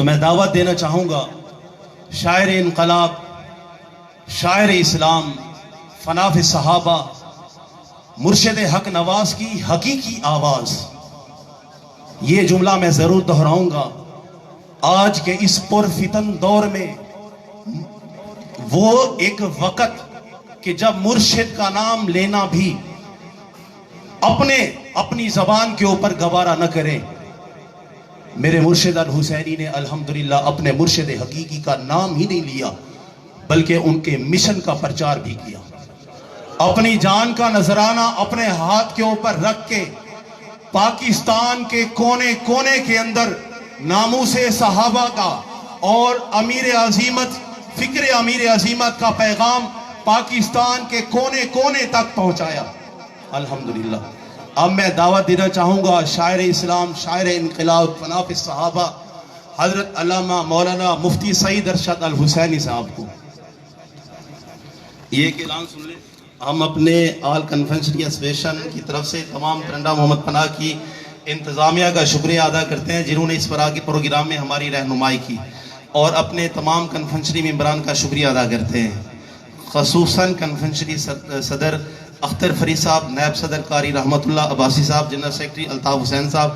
تو میں دعوت دینا چاہوں گا شاعر انقلاب، شاعر اسلام، فناف صحابہ، مرشد حق نواز کی حقیقی آواز. یہ جملہ میں ضرور دہراؤں گا. آج کے اس پرفتن دور میں وہ ایک وقت کہ جب مرشد کا نام لینا بھی اپنی زبان کے اوپر گوارا نہ کریں. میرے مرشد الحسینی نے الحمدللہ اپنے مرشد حقیقی کا نام ہی نہیں لیا بلکہ ان کے مشن کا پرچار بھی کیا. اپنی جان کا نذرانہ اپنے ہاتھ کے اوپر رکھ کے پاکستان کے کونے کونے کے اندر ناموس صحابہ کا اور امیر عظیمت، فکر امیر عظیمت کا پیغام پاکستان کے کونے کونے تک پہنچایا الحمدللہ. اب میں دعوت دینا چاہوں گا شاعر اسلام، شاعر انقلاب، فناف صحابہ حضرت علامہ مولانا مفتی سعید ارشد الحسینی صاحب کو. یہ ایک اعلان سن لیں. ہم اپنے آل کنونشن ایسوسیشن کی طرف سے تمام ترنڈا محمد پناہ کی انتظامیہ کا شکریہ ادا کرتے ہیں جنہوں نے اس پروگرام میں ہماری رہنمائی کی، اور اپنے تمام کنونشنری ممبران کا شکریہ ادا کرتے ہیں، خصوصاً کنونشنری صدر اختر فرید صاحب، نائب صدر قاری رحمت اللہ عباسی صاحب، جنرل سیکرٹری الطاف حسین صاحب،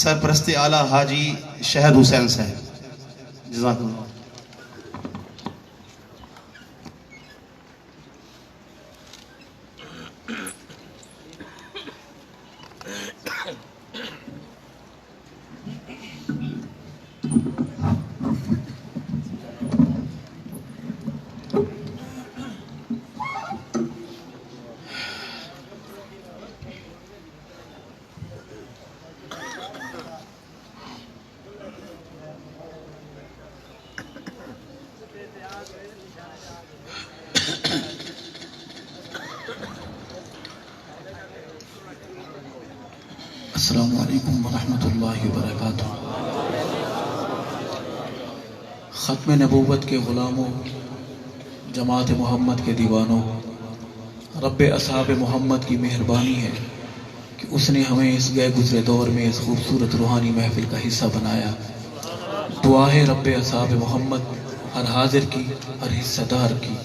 سرپرست اعلیٰ حاجی شہد حسین صاحب. جزاک اللہ. السلام علیکم ورحمۃ اللہ وبرکاتہ. ختم نبوت کے غلاموں، جماعت محمد کے دیوانوں، رب اصحاب محمد کی مہربانی ہے کہ اس نے ہمیں اس گئے گزرے دور میں اس خوبصورت روحانی محفل کا حصہ بنایا. دعا ہے رب اصحاب محمد ہر حاضر کی، ہر حصہ دار کی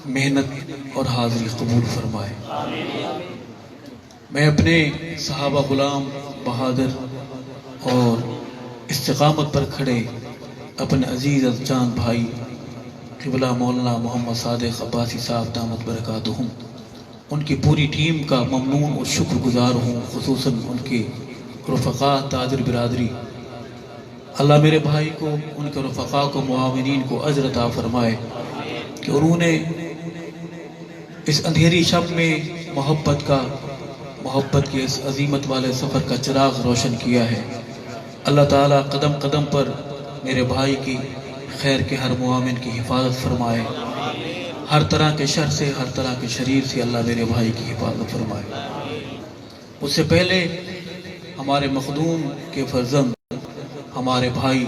محنت اور حاضری قبول فرمائے. میں اپنے صحابہ غلام، بہادر اور استقامت پر کھڑے اپنے عزیز جان بھائی قبلہ مولانا محمد صادق عباسی صاحب دامت برکاتہم، ان کی پوری ٹیم کا ممنون اور شکر گزار ہوں، خصوصاً ان کے رفقا تاجر برادری. اللہ میرے بھائی کو، ان کے رفقا کو، معاونین کو اجر عطا فرمائے کہ انہوں نے اس اندھیری شب میں محبت کے اس عظیمت والے سفر کا چراغ روشن کیا ہے. اللہ تعالیٰ قدم قدم پر میرے بھائی کی خیر کے ہر معاون کی حفاظت فرمائے، ہر طرح کے شر سے، ہر طرح کے شریر سے اللہ میرے بھائی کی حفاظت فرمائے. اس سے پہلے ہمارے مخدوم کے فرزند، ہمارے بھائی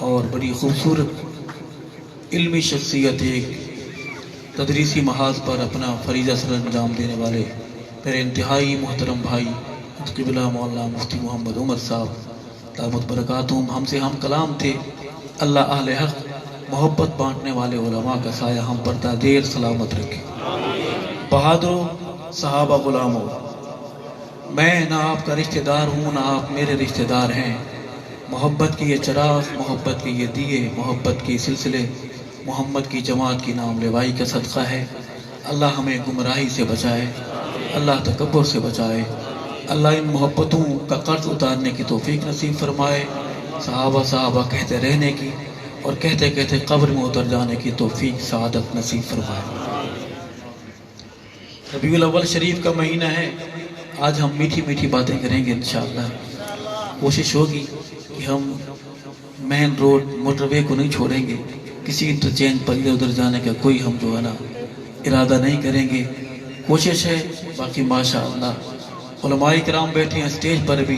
اور بڑی خوبصورت علمی شخصیت، ایک تدریسی محاذ پر اپنا فریضہ سر انجام دینے والے میرے انتہائی محترم بھائی قبلہ مولانا مفتی محمد عمر صاحب دامت برکاتہم ہم سے ہم کلام تھے. اللہ اہل حق محبت بانٹنے والے علماء کا سایہ ہم پر تا دیر سلامت رکھے. بہادروں، صحابہ غلاموں، میں نہ آپ کا رشتہ دار ہوں نہ آپ میرے رشتہ دار ہیں. محبت کے یہ چراغ، محبت کے یہ دیے، محبت کے سلسلے، محمد کی جماعت کی نام لیوائی کا صدقہ ہے. اللہ ہمیں گمراہی سے بچائے، اللہ تکبر سے بچائے، اللہ ان محبتوں کا قرض اتارنے کی توفیق نصیب فرمائے. صحابہ کہتے رہنے کی اور کہتے کہتے قبر میں اتر جانے کی توفیق سعادت نصیب فرمائے. ربیع الاول شریف کا مہینہ ہے. آج ہم میٹھی میٹھی باتیں کریں گے انشاءاللہ. کوشش ہوگی کہ ہم مین روڈ موٹر وے کو نہیں چھوڑیں گے، کسی انٹرچینج پر ادھر ادھر جانے کا کوئی ہم جو ہے نا ارادہ نہیں کریں گے. کوشش ہے. باقی ماشاءاللہ علماء کرام بیٹھے ہیں اسٹیج پر بھی،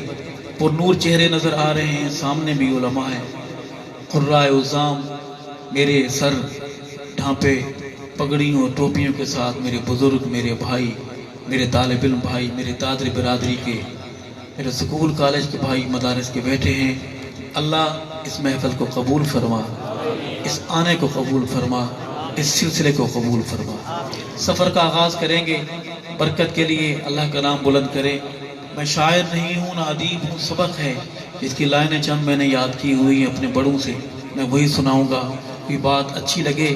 پر نور چہرے نظر آ رہے ہیں، سامنے بھی علماء ہیں. قرائے عظام میرے سر ڈھانپے پگڑیوں اور ٹوپیوں کے ساتھ میرے بزرگ، میرے بھائی، میرے طالب علم بھائی، میرے تاجر برادری کے، میرے سکول کالج کے بھائی مدارس کے بیٹھے ہیں. اللہ اس محفل کو قبول فرما، اس آنے کو قبول فرما، اس سلسلے کو قبول فرما۔ سفر کا آغاز کریں گے، برکت کے لیے اللہ کا نام بلند کریں۔ میں شاعر نہیں ہوں، نہ ادیب ہوں، سبق ہے جس کی لائنیں چند میں نے یاد کی ہوئی ہیں اپنے بڑوں سے، میں وہی سناؤں گا۔ کوئی بات اچھی لگے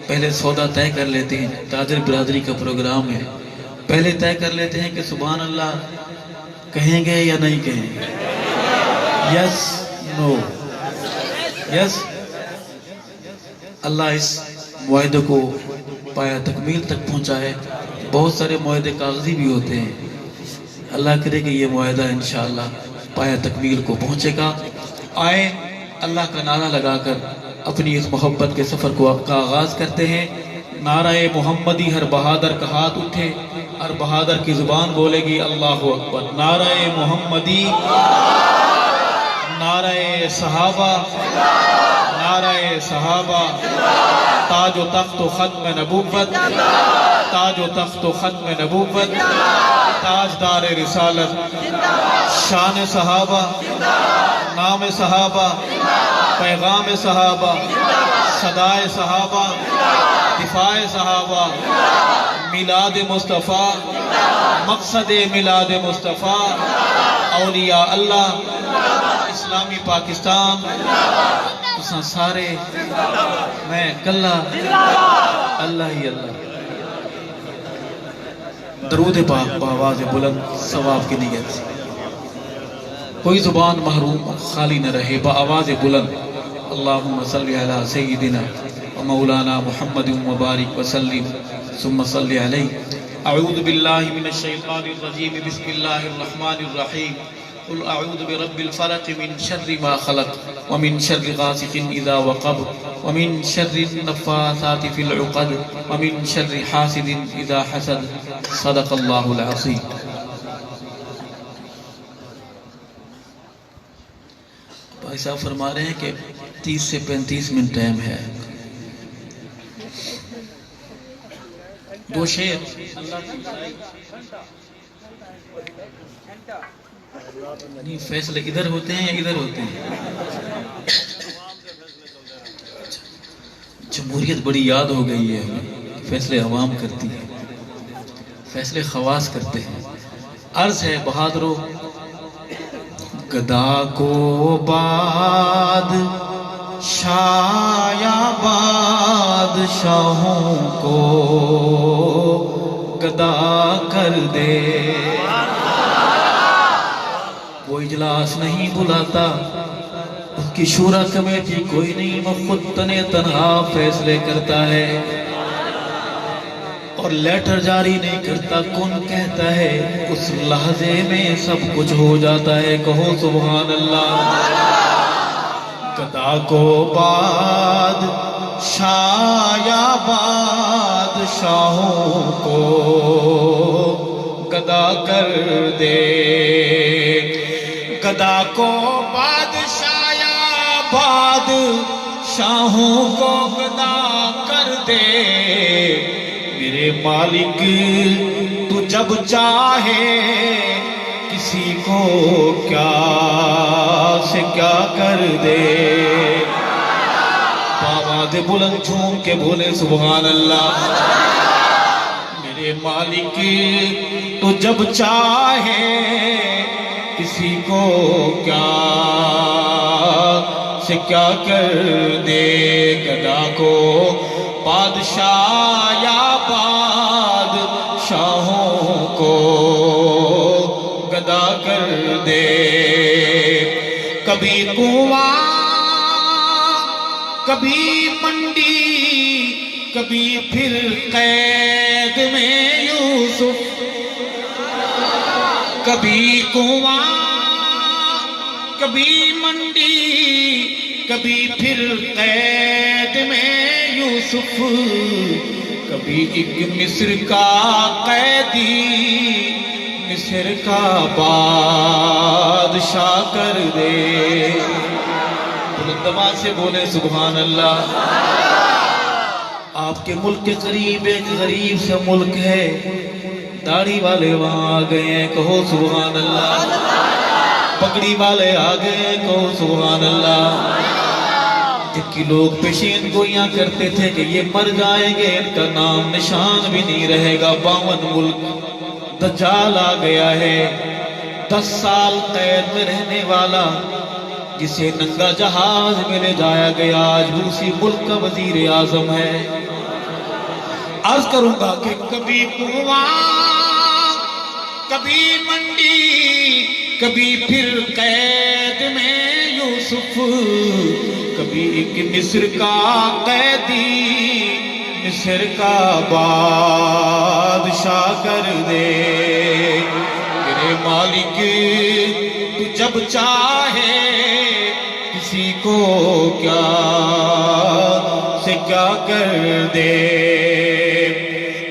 پہلے سودا طے کر لیتے ہیں، تاجر برادری کا پروگرام ہے، پہلے طے کر لیتے ہیں کہ سبحان اللہ کہیں گے یا نہیں کہیں گے، یس نو یس۔ اللہ اس معاہدے کو پایا تکمیل تک پہنچائے۔ بہت سارے معاہدے کاغذی بھی ہوتے ہیں، اللہ کرے کہ یہ معاہدہ انشاءاللہ پایا تکمیل کو پہنچے گا۔ آئیں اللہ کا نعرہ لگا کر اپنی اس محبت کے سفر کا آغاز کرتے ہیں۔ نعرہ محمدی، ہر بہادر کا ہاتھ اٹھے، ہر بہادر کی زبان بولے گی اللہ اکبر۔ نعرہ محمدی، نعرہ صحابہ، نعرہ صحابہ، تاج و تخت و ختم نبوت، تاج و تخت و ختم نبوت، تاجدار رسالت، شان صحابہ، نام صحابہ، پیغام صحابہ، صدائے صحابہ، دفاع صحابہ، میلاد مصطفیٰ، مقصد میلاد مصطفیٰ، اولیاء اللہ، اسلامی پاکستان، تساں سارے میں کلا اللہ ہی اللہ۔ درود پاک بآواز بلند ثواب کی نیت سے، کوئی زبان محروم خالی نہ رہے، بآواز بلند اللہم صلی علی سیدنا و مولانا محمد مبارک وسلم ثم صلی علیہ۔ اعوذ باللہ من الشیطان الرجیم، بسم اللہ الرحمن الرحیم۔ قل اعوذ برب الفلق من شر ما خلق ومن شر غاسق اذا وقب ومن شر النفاثات في العقد ومن شر حاسد اذا حسد، صدق اللہ العظیم۔ بھائی صاحب فرما رہے ہیں کہ 30 سے 35 منٹ ٹائم ہے۔ دو شعر نہیں، فیصلے ادھر ہوتے ہیں یا ادھر ہوتے ہیں؟ جمہوریت بڑی یاد ہو گئی ہے ہمیں، فیصلے عوام کرتی ہے، فیصلے خواص کرتے ہیں۔ عرض ہے بہادروں، گدا کو باد شایا بادشاہوں کو گدا کر دے، وہ اجلاس نہیں بلاتا، اس کی شورا کمیٹی کوئی نہیں، وہ خود تنہا فیصلے کرتا ہے اور لیٹر جاری نہیں کرتا، کون کہتا ہے، اس لحظے میں سب کچھ ہو جاتا ہے۔ کہو سبحان اللہ۔ گدا کو باد شایا بادشاہوں کو گدا کر دے، گدا کو بادشاہ بادشاہوں کو گدا کر دے، میرے مالک تو جب چاہے کسی کو کیا سے کیا کر دے۔ آواز بلند جھوم کے بولے سبحان اللہ۔ میرے مالک تو جب چاہے کسی کو کیا سے کیا کر دے، گدا کو بادشاہ یا بادشاہوں کو گدا کر دے۔ کبھی کنواں کبھی منڈی کبھی پھر قید میں یوسف، کبھی کنواں کبھی منڈی کبھی پھر قید میں یوسف، کبھی ایک مصر کا قیدی مصر کا بادشاہ کر دے۔ بلندما سے بولے سبحان اللہ۔ آپ کے ملک کے قریب ایک غریب سے ملک ہے، داڑھی والے وہاں آ گئے ہیں، کہو سبحان اللہ۔ پگڑی والے آ گئے، کہو سبحان اللہ۔ کہ لوگ پیشین گوئیاں کرتے تھے کہ یہ مر جائیں گے، ان کا نام نشان بھی نہیں رہے گا، 52 ملک دجال آ گیا ہے، 10 سال قید میں رہنے والا جسے ننگا جہاز میں لے جایا گیا آج وہ اسی ملک کا وزیر اعظم ہے۔ عرض کروں گا کہ کبھی کنواں کبھی منڈی، کبھی پھر قید میں یوسف، کبھی ایک مصر کا قیدی مصر کا بادشاہ کر دے۔ میرے مالک تو جب چاہے کسی کو کیا سے کیا کر دے،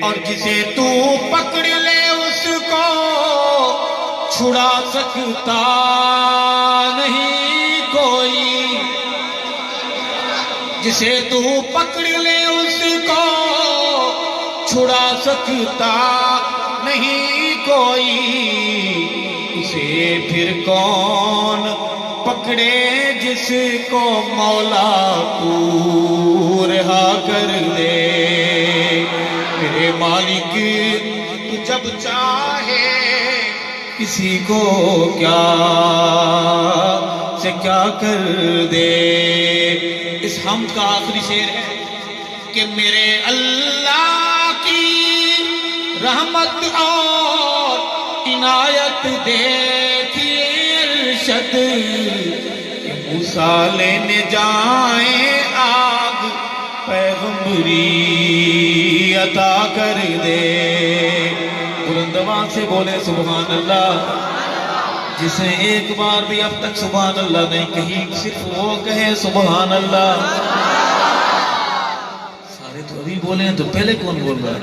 اور جسے تو پکڑ لے اس کو چھڑا سکتا نہیں کوئی، جسے تو پکڑ لے اس کو چھڑا سکتا نہیں کوئی، اسے پھر کون پکڑے جس کو مولا تو رہا کر دے۔ میرے مالک تو جب چاہے کسی کو کیا سے کیا کر دے۔ اس حمد کا آخری شعر ہے کہ میرے اللہ کی رحمت اور عنایت دیکھیے ارشد کہ موسیٰ لینے جائیں آگ پیغمبری عطا کر دے۔ بلند آواز سے بولے سبحان اللہ، جسے ایک بار بھی اب تک سبحان اللہ نہیں کہی، صرف وہ کہے سبحان اللہ۔ سارے تو ابھی بولے ہیں تو پہلے کون بول رہا ہے؟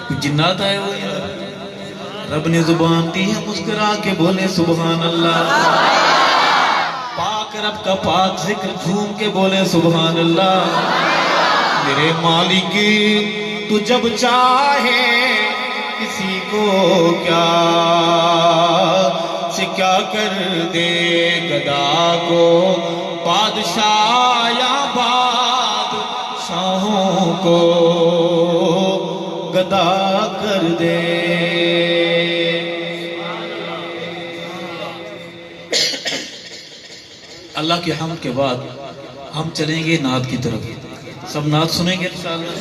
کچھ جنات آئے ہوئے ہیں؟ رب نے زبان دی ہے مسکرا کے بولے سبحان اللہ، پاک رب کا پاک ذکر جھوم کے بولے سبحان اللہ۔ میرے مالک تو جب چاہے کسی کو کیا سے کیا کر دے، گدا کو بادشاہ یا بادشاہوں کو گدا کر دے۔ اللہ کے حمد کے بعد ہم چلیں گے نعت کی طرف۔ سب نعت سنیں گے انشاءاللہ؟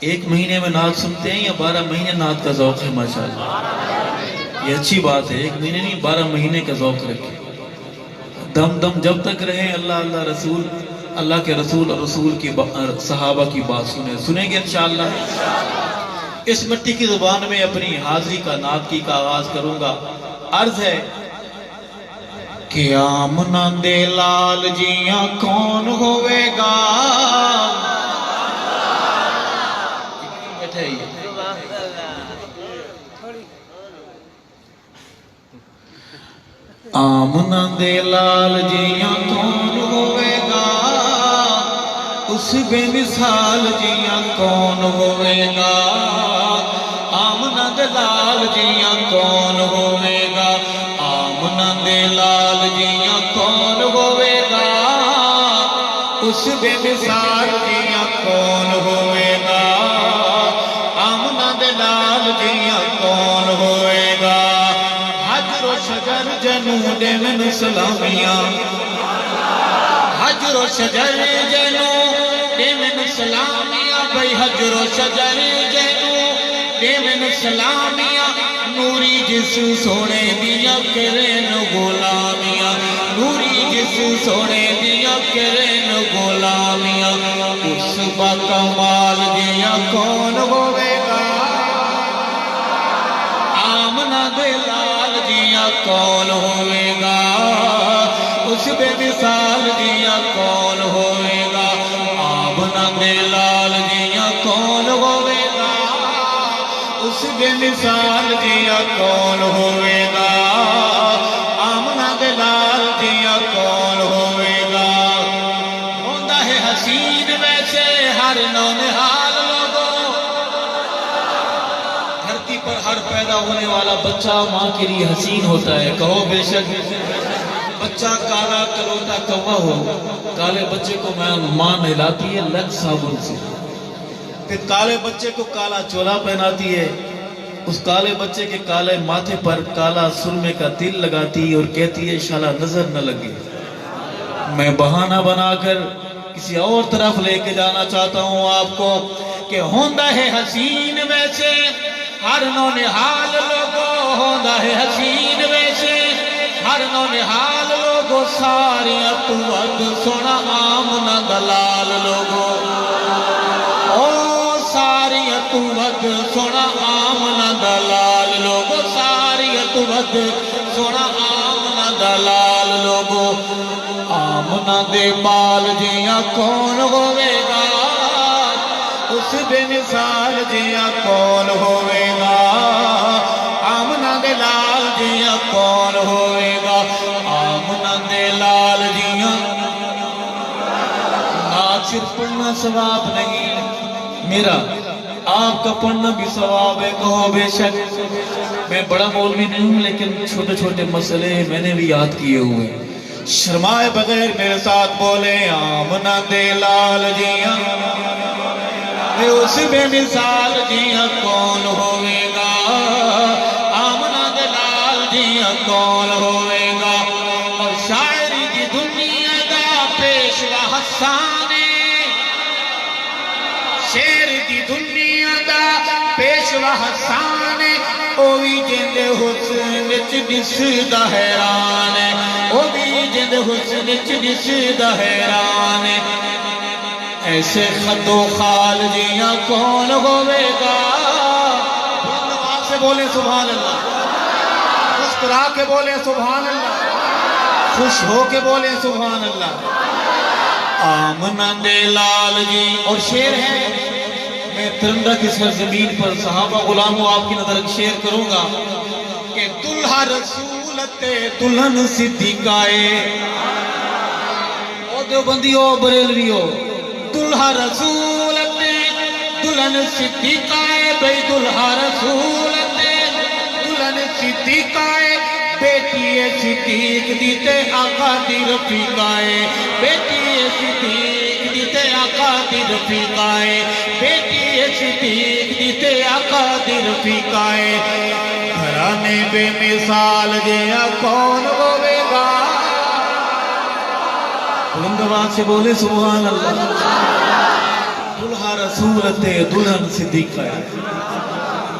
ایک مہینے میں نعت سنتے ہیں یا 12 مہینے نعت کا ذوق ہے؟ ماشاءاللہ یہ اچھی بات ہے، 1 مہینے نہیں 12 مہینے کا ذوق رکھیں، دم دم جب تک رہیں اللہ اللہ رسول، اللہ کے رسول اور رسول کی صحابہ کی بات سنیں گے انشاءاللہ۔ اس مٹی کی زبان میں اپنی حاضری کا نعت کی کا آغاز کروں گا۔ عرض ہے کہ آمنہ دے لال جیاں کون ہوئے گا، بیٹھے ہی آمنہ دے لال جیاں کون ہوئے گا، اس بے مثال جیاں کون ہوئے گا، آمنہ دے لال جیاں کون ہوئے گا، آمنہ دے لال جیاں کون ہوئے گا، اس بے مثال جیاں کون ہوئے گا، آمنہ دے لال جیاں کون ہوئے گا، حجر و شجر جنوں دے من سلامیاں، حجر و شجر جنوں دے من سلامیاں، بھئی حجر و شجر جنوں دے من سلامیاں، نوری جس سونے دیا کرن غلامیاں، نوری جس سونے دیا کرن غلامیاں، اس با کمال دیا کون ہوئے گا، آمنہ دے لال دیا کون ہوئے گا، اس بے مثال دیا کون ہوئے گا، آمنہ دے لال دیا کون ہوئے گا، اس بے مثال دیا کون ہوئے گا، آمنہ دے لال دیا کون ہوئے گا۔ ہوندہ ہے حسین ویسے ہر نونہال لوگوں، دھرتی پر ہر پیدا ہونے والا بچہ ماں کے لیے حسین ہوتا ہے، کہو بے شک بچہ کالا کلوٹا کوا ہو، کالے بچے کو ماں نہلاتی ہے لگ صابن سے، پھر کالے بچے کو کالا چولا پہناتی ہے، اس کالے بچے کے کالے ماتھے پر کالا سرمے کا تیل لگاتی ہے اور کہتی ہے شالا نظر نہ لگے۔ میں بہانہ بنا کر کسی اور طرف لے کے جانا چاہتا ہوں آپ کو کہ ہوندہ ہے حسین ویسے ہر نونہال لوگو، ہوندہ ہے حسین ویسے ہر نونہال لوگو، ساریاں تو ود سونا آمنہ دلال لوگو، او ساریاں تو ود سونا آمنہ دلال لوگو، ساریاں تو ود سونا آمنہ دلال لوگو۔ آمنہ دے بال جیاں کون ہوئے گا، اس بے مثال جیاں کون ہوئے گا، آمنہ دے لال جیاں کون ہوئے گا، آمنہ دے لال جیاں۔ نعت صرف پڑھنا ثواب نہیں، میرا آپ کا پڑھنا بھی ثواب ہے، کہو بے شک۔ میں بڑا مولوی نہیں ہوں لیکن چھوٹے چھوٹے مسئلے میں نے بھی یاد کیے ہوئے، شرمائے بغیر میرے ساتھ بولے آمنہ دے لال جیاں، اس بے مثال جیاں کون ہوئے گا، آمنہ دے لال جیاں کون ہوئے گا۔ اور شاعری دی دنیا دا پیشوا حسان، شیر دی دنیا دا پیشوا حسان، اوی جند حسن وچ دسدا حیران، اوی جند حسن وچ دسدا حیران، ایسے خط و خال جیاں کون ہوئے گا۔ بلند آواز سے بولیں سبحان اللہ، مسکرا کے بولیں سبحان اللہ، خوش ہو کے بولیں سبحان اللہ۔ آمنہ دے لال جی، اور شعر ہے، میں ترنگا کی سرزمین پر صحابہ غلاموں آپ کی نظر شعر کروں گا کہ دلہا رسولت دلہن صدیقائے، او دیوبندیو بریلویو، دلہا رسولت دلہن صدیقائے، بھئی دلہا رسولت دلہن صدیقائے، بیٹی صدیق دیتے آقا دی رفیقائے، بیٹی صدیق دیتے آقا دی رفیقائے، بیٹی صدیق دیتے آقا دی رفیقائے، گھرانے بے مثال جیاں کون ہوئے گا۔ بلند آواز سے بولے سبحان اللہ۔ دلہا رسولت دلہن صدیقائے،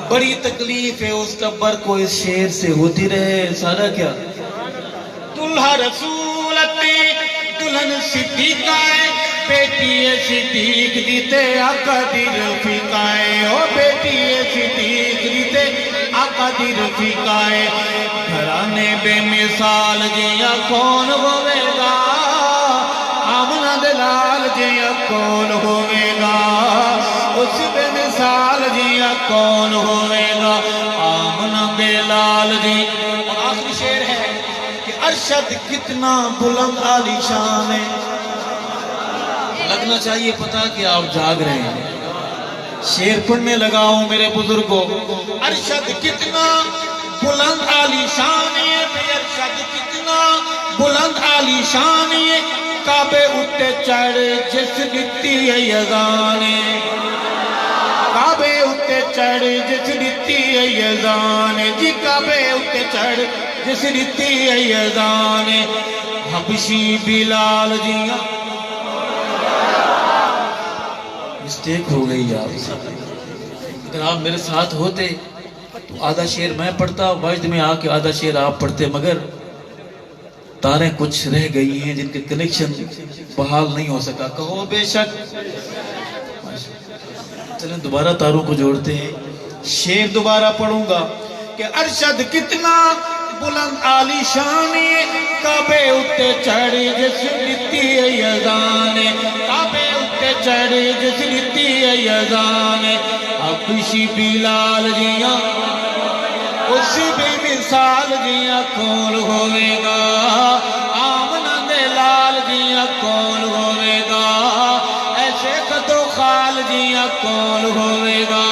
بڑی تکلیف ہے اس ٹبر کو اس شعر سے ہوتی رہے، سارا کیا دلہا رسولت دلہن صدیقائے، بیٹی صدیق دیتے آقا دی رفیقائے، او بیٹی صدیق دیتے آقا دی رفیقائے، گھرانے بے مثال جیاں کون ہوئے گا، آمنہ دے لال جیاں کون ہوئے گا، اس بے مثال جیاں کون ہوئے گا، آمنہ دے لال جی۔ اور آخری شعر ہے کہ ارشد کتنا بلند عالی شان ہے، لگنا چاہیے پتا کہ آپ جاگ رہے ہیں، شعر پڑھنے لگا ہوں میرے بزرگوں۔ ارشد کتنا بلند عالی شان ہے، ارشد کتنا بلند عالی شان ہے، کعبے اٹھے چڑھ جس دتی ہے یزان، کعبے اٹھے چڑھ جس دتی ہے یزان، جی کعبے اٹھے چڑھ جس دتی ہے یزان، حبشی بلال جیاں۔ مسٹیک ہو گئی آپ سے، اگر آپ میرے ساتھ ہوتے تو آدھا شعر میں پڑھتا، واجد میں آ کے آدھا شعر آپ پڑھتے، مگر تاریں کچھ رہ گئی ہیں جن کے کنیکشن بحال نہیں ہو سکا، کہو بے شک۔ چلیں دوبارہ تاروں کو جوڑتے ہیں، شعر دوبارہ پڑھوں گا کہ ارشد کتنا بلند عالی شان، کعبے اٹھے چڑھ جس دتی ہے یزان، کعبے اٹھے چڑھ جس دتی ہے یزان، حبشی بلال جیاں، اس بے مثال جیاں کون ہوئے گا، آمنہ دے لال جیاں کون ہوئے گا، ایسے خط و خال جیاں کون ہوئے گا،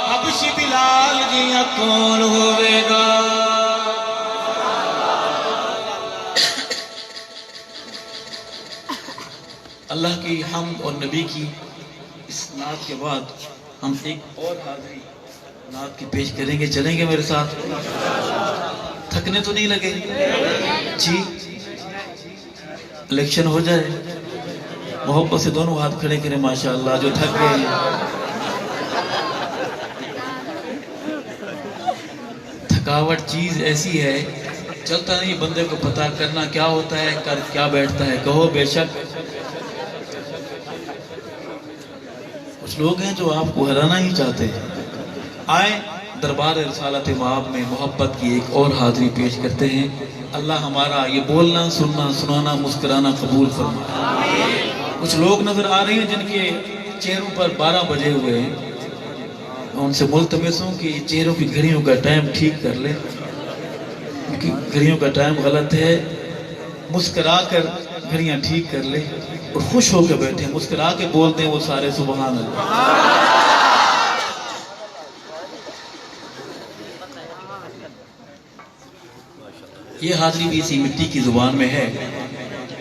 حبشی بلال جیاں کون ہوئے گا۔ اللہ کی حمد اور نبی کی اس نعت کے بعد ہم ایک اور حاضری نعت کی پیش کریں گے. چلیں گے میرے ساتھ؟ تھکنے تو نہیں لگے جی؟ الیکشن ہو جائے محبت سے دونوں ہاتھ کھڑے کریں ماشاءاللہ جو تھک گئے ہیں. تھکاوٹ چیز ایسی ہے چلتا نہیں بندے کو پتا کرنا کیا ہوتا ہے کر کیا بیٹھتا ہے. کہو بے شک کچھ لوگ ہیں جو آپ کو ہرانا ہی چاہتے ہیں. آئیں دربار رسالت مآب میں محبت کی ایک اور حاضری پیش کرتے ہیں. اللہ ہمارا یہ بولنا سننا سنانا مسکرانا قبول فرمائے. کچھ لوگ نظر آ رہے ہیں جن کے چہروں پر 12 بجے ہوئے ہیں. میں ان سے ملتمس ہوں کہ چہروں کی گھڑیوں کا ٹائم ٹھیک کر لیں. ان کی گھڑیوں کا ٹائم غلط ہے. مسکرا کر گھڑیاں ٹھیک کر لیں اور خوش ہو کے بیٹھیں. مسکرا کے بول دیں وہ سارے سبحان اللہ. یہ حاضری بھی اسی مٹی کی زبان میں ہے.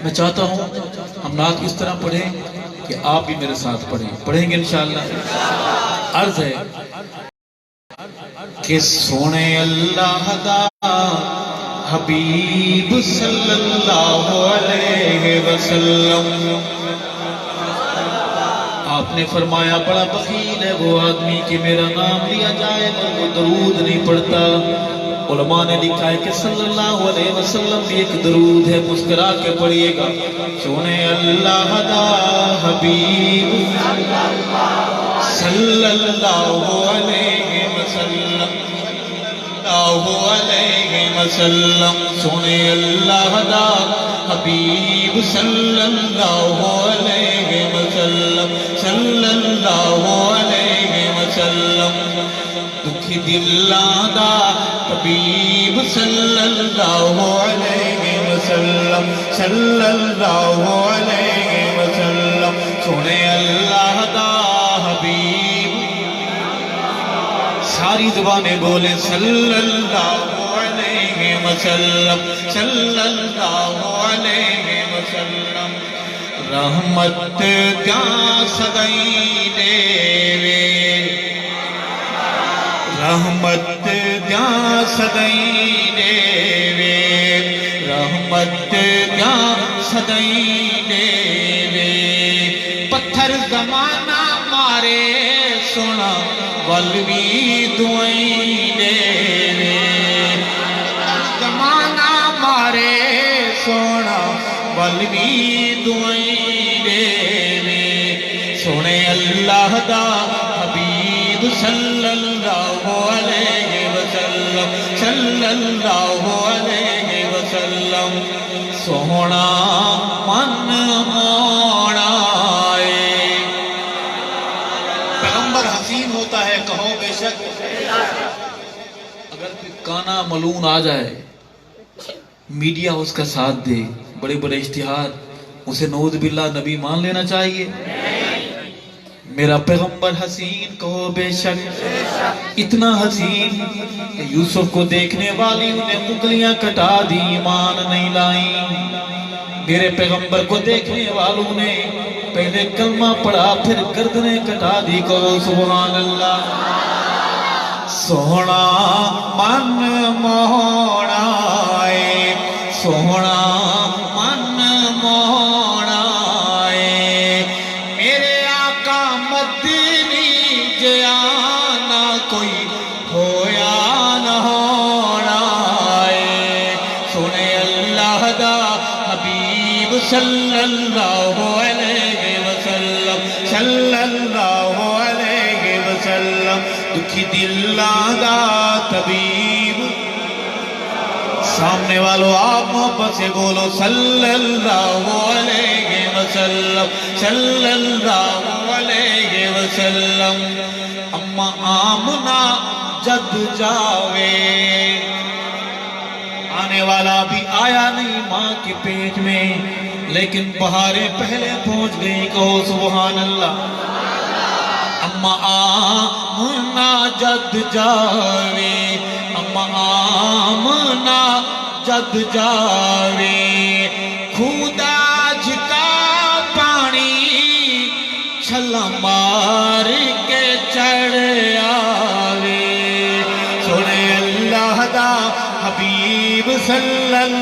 میں چاہتا ہوں ہم نعت اس طرح پڑھیں کہ آپ بھی میرے ساتھ پڑھیں گے انشاءاللہ. عرض ہے کہ سونے اللہ دا حبیب صلی اللہ علیہ وسلم. آپ نے فرمایا بڑا بخیل ہے وہ آدمی کہ میرا نام لیا جائے تو وہ درود نہیں پڑھتا. علماء نے لکھا ہے کہ صلی اللہ علیہ وسلم بھی ایک درود ہے. مسکرا کے پڑھیے گا. سونے اللہ دا حبیب صلی اللہ علیہ وسلم سونے اللہ دا حبیب صلی اللہ علیہ وسلم دکھی دلاں دا طبیب صلی اللہ علیہ وسلم سونے اللہ دا حبیب. ساری زبانیں بولے صلی اللہ علیہ وسلم رحمت دیاں سدائی دے رحمت دیاں سدائی دے رحمت دیاں سدائی دے. پتھر زمانہ مارے سونا ولوی دعائیں دے. زمانہ مارے سونا ولوی دعائیں دے. سونے اللہ دا حبیب صلی اللہ علیہ وسلم سونا من موڑا. پیغمبر حسین ہوتا ہے کہو بے شک. اگر کوئی کانا ملون آ جائے میڈیا اس کا ساتھ دے بڑے بڑے اشتہار اسے نعوذ باللہ نبی مان لینا چاہیے. میرا پیغمبر حسین کہو بے شک. اتنا حسین کہ یوسف کو دیکھنے والی انہیں انگلیاں کٹا دی ایمان نہیں لائیں. میرے پیغمبر کو دیکھنے والوں نے پہلے کلمہ پڑھا پھر گردنیں کٹا دی. کہو سبحان اللہ. سونا من موڑا سونا من موڑا میرے آقا مدنی جانا کوئی ہویا نہ ہونا. سنے اللہ دا حبیب صلی اللہ علیہ وسلم دکھی دلاں دا طبیب. سامنے والوں آپ محبت سے بولو صلی اللہ علیہ وسلم. اما آمنہ جد جاوے آنے والا بھی آیا نہیں ماں کے پیٹ میں لیکن بہاریں پہلے پہنچ گئی. کہو سبحان اللہ. اما آمنہ جد جاوے اما آمنہ جد جاوے خدا جھکا پانی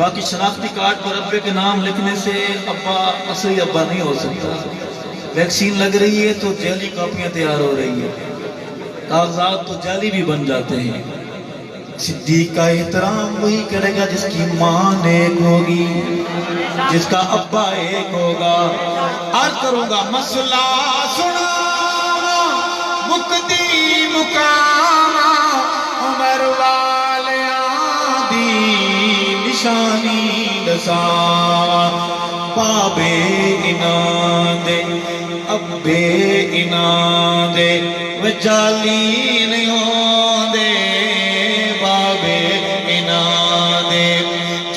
باقی شناختی کارڈ پر ابے کے نام لکھنے سے ابا اصلی ابا نہیں ہو سکتا. ویکسین لگ رہی ہے تو جعلی کاپیاں تیار ہو رہی ہیں، کاغذات تو جعلی بھی بن جاتے ہیں. صدیق کا احترام وہی کرے گا جس کی ماں ایک ہوگی، جس کا ابا ایک ہوگا. عرض کروں گا مسئلہ سنا مقدی مقام عمر والیاں دی نشانی دسا. بابے انان دے ابے انان دے وجالی نہیں ہوں دے، بابے انان دے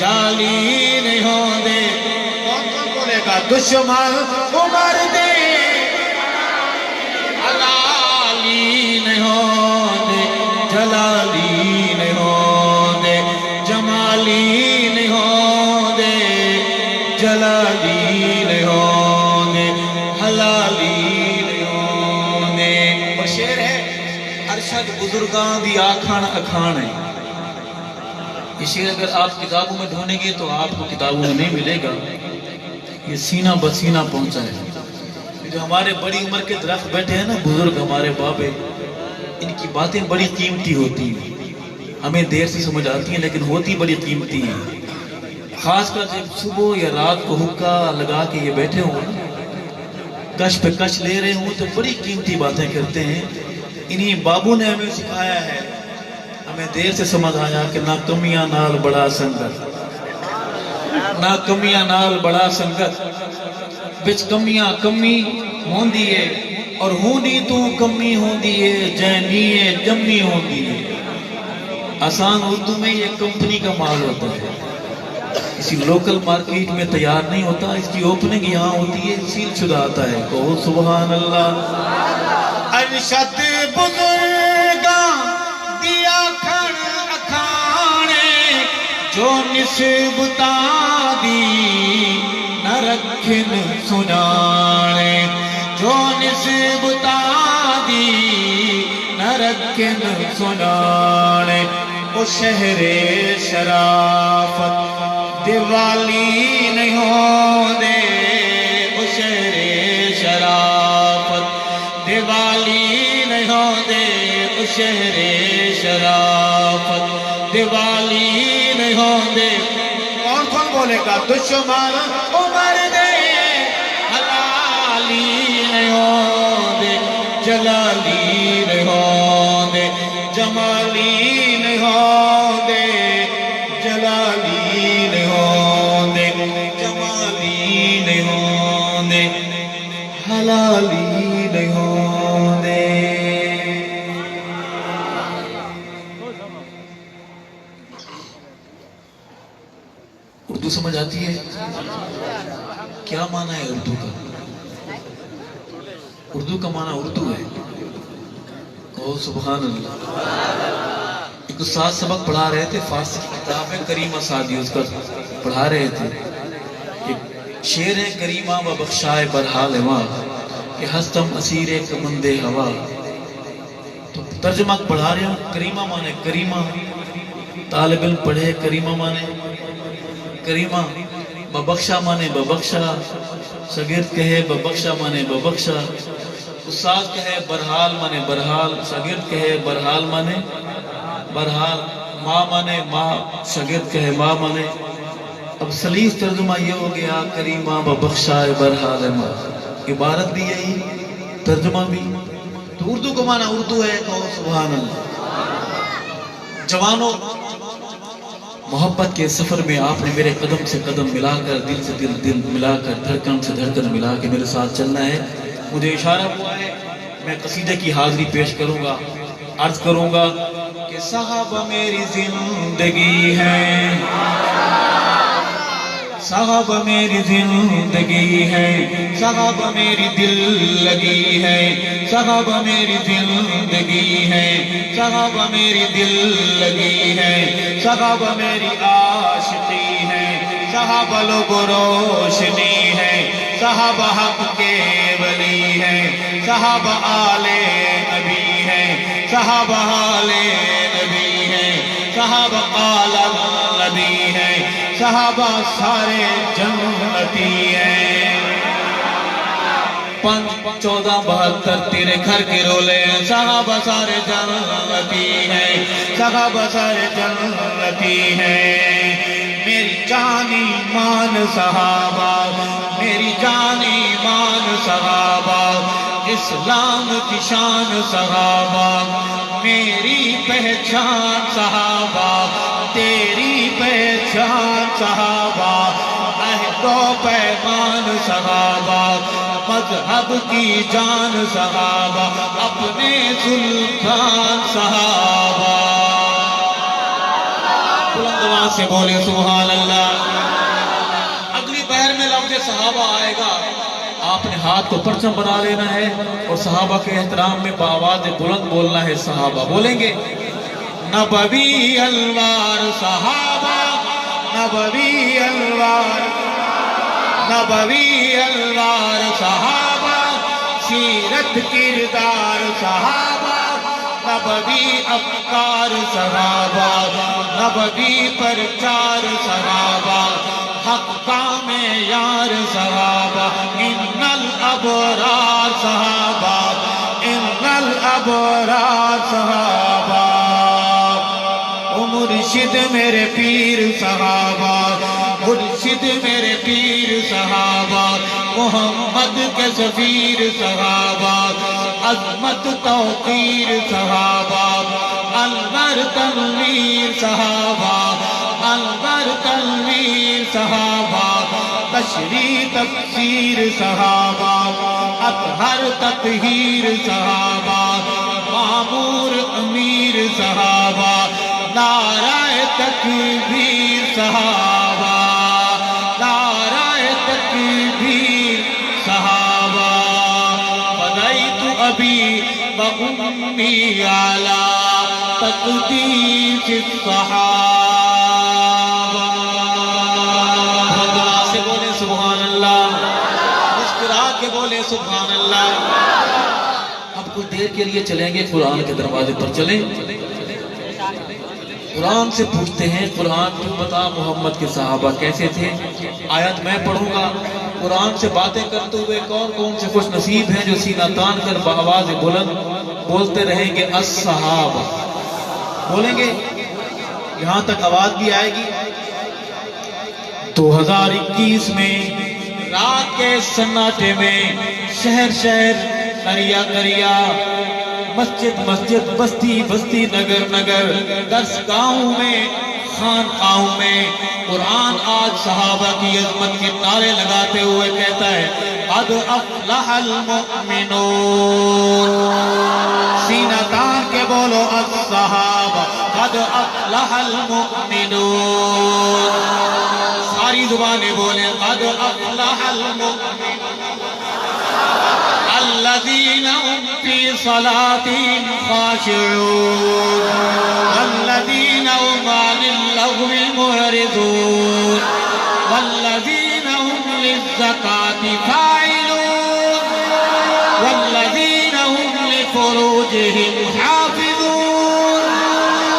جالی نہیں ہوں دے. کون بولے گا دشمن عمر دے حلالی نہیں ہوں دے، جلالی نہیں ہوں دے، جمالی نہیں ہوں دے، جلالی نہیں ہوں دے، حلالی نہیں ہوں دے. اور شعر ہے ارشد بزرگاں دی آکھن اکھان ہے. یہ شعر اگر آپ کتابوں میں ڈھونڈیں گے تو آپ کو کتابوں میں نہیں ملے گا. یہ سینہ بسینہ پہنچا ہے. جو ہمارے بڑی عمر کے درخت بیٹھے ہیں نا بزرگ ہمارے بابے، ان کی باتیں بڑی قیمتی ہوتی ہیں. ہمیں دیر سے سمجھ آتی ہیں لیکن ہوتی بڑی قیمتی ہیں. خاص کر جب صبح یا رات کو حکا لگا کے یہ بیٹھے ہوں، کش پہ کش لے رہے ہوں، تو بڑی قیمتی باتیں کرتے ہیں. انہی بابو نے ہمیں سکھایا ہے. ہمیں دیر سے سمجھ آیا کہ نہ کمیاں نال بڑا سنگت، نہ کمیاں نال بڑا سنگت، بچ کمیاں کمی ہوندی ہے اور ہونی تو کمی ہوندی ہے، جینی ہے جمی ہوندی ہے. آسان اردو میں یہ کمپنی کا مال ہوتا ہے، کسی لوکل مارکیٹ میں تیار نہیں ہوتا. اس کی اوپننگ یہاں ہوتی ہے، سیل شدہ آتا ہے. کہو سبحان اللہ. ارشد بزرگاں دیا کھڑ اکھانے جو نسبتاں دی نہ رکھن سنانے، جو نسبتاں دی نہ رکھن سنانے. او شہر شرافت دیوالی نہیں ہوں دے، او شہر شرافت دیوالی نہیں ہوں دے، او شہر شرافت دیوالی نہیں ہوں دے. کون کون بولے گا دشمن عمر دے حلالی نہیں ہوں دے، جلالی نہیں ہوں دے، جمالی نہیں ہوں دے، جلالی نہیں ہوں دے، جمالی نہیں ہوں دے، حلالی نہیں ہوں دے. اردو سمجھ آتی ہے؟ کیا معنی ہے اردو کا؟ اردو کا معنی اردو ہے. کہو سبحان اللہ. ایک استاد سبق پڑھا رہے تھے، فارسی کی کتاب ہے کریمہ سعدی، اس کا پڑھا رہے تھے. ایک شعر ہے کریمہ و بخشائے برحال ماں کہ ہستم اسیر کمند ہوا. تو ترجمہ پڑھا رہے ہوں. کریمہ مانے کریمہ، طالب علم پڑھے کریمہ مانے کریمہ، ببخشا مانے ببخشا، شاگرد کہے ببخشا مانے ببخشا، استاد کہے برحال مانے برحال، شاگرد کہے برحال مانے برحال، ماں مانے ماں، شاگرد کہے ماں مانے. اب سلیس ترجمہ یہ ہو گیا کریمہ ببخشائے برحال ماں. عبارت بھی یہی، ترجمہ بھی. تو اردو کا معنی اردو ہے. کہو سبحان اللہ. جوانوں، محبت کے سفر میں آپ نے میرے قدم سے قدم ملا کر، دل سے دل ملا کر، دھڑکن سے دھڑکن ملا کے میرے ساتھ چلنا ہے. مجھے اشارہ ہوا ہے میں قصیدے کی حاضری پیش کروں گا. عرض کروں گا کہ صحابہ میری زندگی ہے، صحابہ میری زندگی ہے، صحابہ میری دل لگی ہے، صحابہ میری زندگی ہے، صحابہ میری دل لگی ہے، صحابہ میری عاشقی ہے، صحابہ لوگ روشنی ہے، صحابہ حق کے ولی ہے، صحابہ آل نبی ہے، صحابہ آل نبی ہے، صحابہ آل نبی ہے، صحابہ سارے جنتی ہیں 5-14-72 تیرے گھر کے رولے ہیں صحابہ سارے جنتی ہیں صحابہ سارے جنتی ہیں میری جان ایمان صحابہ میری جان ایمان صحابہ اسلام کی شان صحابہ میری پہچان صحابہ تیری پہچان صحابہ عہد و پیمان صحابہ مذہب کی جان صحابہ اپنے سلطان صحابہ بلند آواز سے بولے سبحان اللہ اگلی پہر میں لفظ صحابہ آئے گا آپ نے ہاتھ کو پرچم بنا لینا ہے اور صحابہ کے احترام میں بآواز بلند بولنا ہے صحابہ بولیں گے نبوی الوار صحابہ نبوی الوار صحابہ سیرت کردار صحابہ نبوی افکار صحابہ نبوی پرچار صحابہ حق کام یار صحابہ ان الابرار صحابہ ان الابرار صحابہ او مرشد میرے پیر صحابہ مرشد میرے پیر صحابہ محمد کے سفیر صحابہ عظمت توقیر صحابہ انور تنویر صحابہ انور تنویر صحابہ تشریح تفسیر صحابہ اطہر تطہیر صحابہ معمور امیر صحابہ نعرہ تکبیر صحابہ نعرہ تکبیر صحابہ فدیت ابی و امی علی تقدیس الصحابہ بھگوا سے بولے سبحان اللہ مسکرا کے بولے سبحان اللہ اب کچھ دیر کے لیے چلیں گے قرآن کے دروازے پر چلیں قرآن سے پوچھتے ہیں قرآن تو بتا محمد کے صحابہ کیسے تھے آیت میں پڑھوں گا قرآن سے باتیں کرتے ہوئے کون کون سے خوش نصیب ہیں جو سینہ تان کر بآواز بلند بولتے رہیں گے الصحابہ بولیں گے یہاں تک آواز بھی آئے گی 2021 میں رات کے سناٹے میں شہر شہر قریہ قریہ مسجد مسجد بستی بستی نگر نگر درس گاہوں میں خانقاہوں میں قرآن آج صحابہ کی عظمت کے نعرے لگاتے ہوئے کہتا ہے قد افلح المؤمنون سینہ تان کے بولو الصحابہ قد افلح المؤمنون ساری زبانیں بولیں قد افلح المؤمنون الذين هم في صلاتهم خاشعون والذين هم عن اللغو معرضون والذين هم للزكاة فاعلون والذين هم لفروجهم حافظون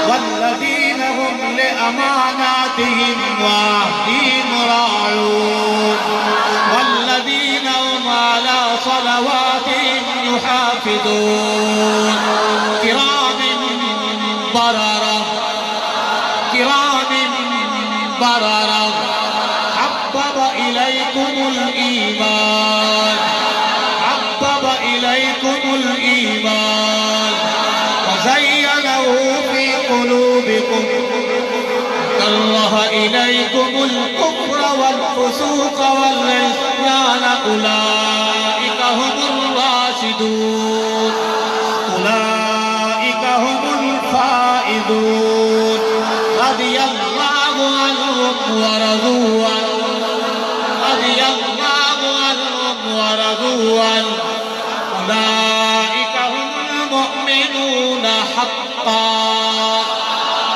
والذين هم لأماناتهم وعهدهم راعون والذين هم على صلواتهم يحافظون كرام بررة كرام بررة حبب إليكم الإيمان حبب إليكم الإيمان وزينه في قلوبكم كره إليكم الكفر والفسوق والعصيان أولئك هم الراشدون أولئك هم الفائزون رضي الله عنهم ورضوا عنه رضي الله عنهم ورضوا عنه أولئك هم المؤمنون حقا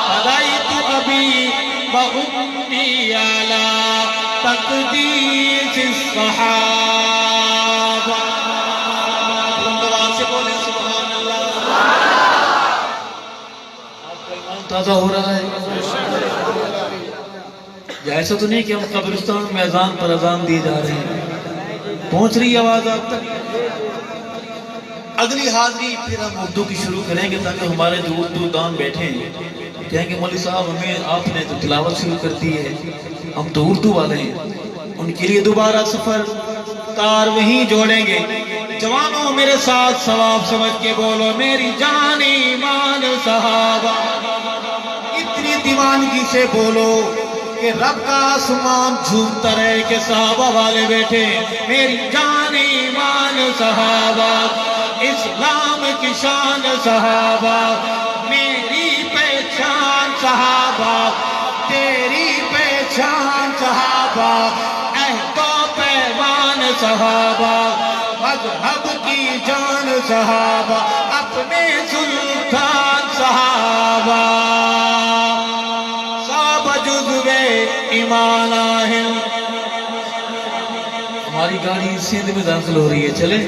فديت أبي وأمي على تقديس الصحابة سبحان اللہ آپ کا ایمان تازہ ہو رہا ہے ایسا تو نہیں کہ ہم قبرستان میں اذان پر اذان دیے جا رہے ہیں. پہنچ رہی آواز آپ تک؟ اگلی حاضری پھر ہم اردو کی شروع کریں گے تاکہ ہمارے جو اردو دان بیٹھے ہیں کہیں کہ مولوی صاحب ہمیں آپ نے تو تلاوت شروع کر دی ہے، ہم تو اردو والے ہیں. ان کے لیے دوبارہ سفر تار وہیں جوڑیں گے. جوانوں میرے ساتھ ثواب سمجھ کے بولو میری جان ایمان صحابہ. اتنی دیوانگی سے بولو کہ رب کا آسمان جھومتا رہے کہ صحابہ والے بیٹھے. میری جان ایمان صحابہ، اسلام کی شان صحابہ، میری پہچان صحابہ، تیری پہچان صحابہ، عہد و پیمان صحابہ، مذہب کی جان صحابہ، اپنے سلطان صحابہ. صحابہ جزوے ایمان آہن. ہماری گاڑی سندھ میں داخل ہو رہی ہے، چلیں؟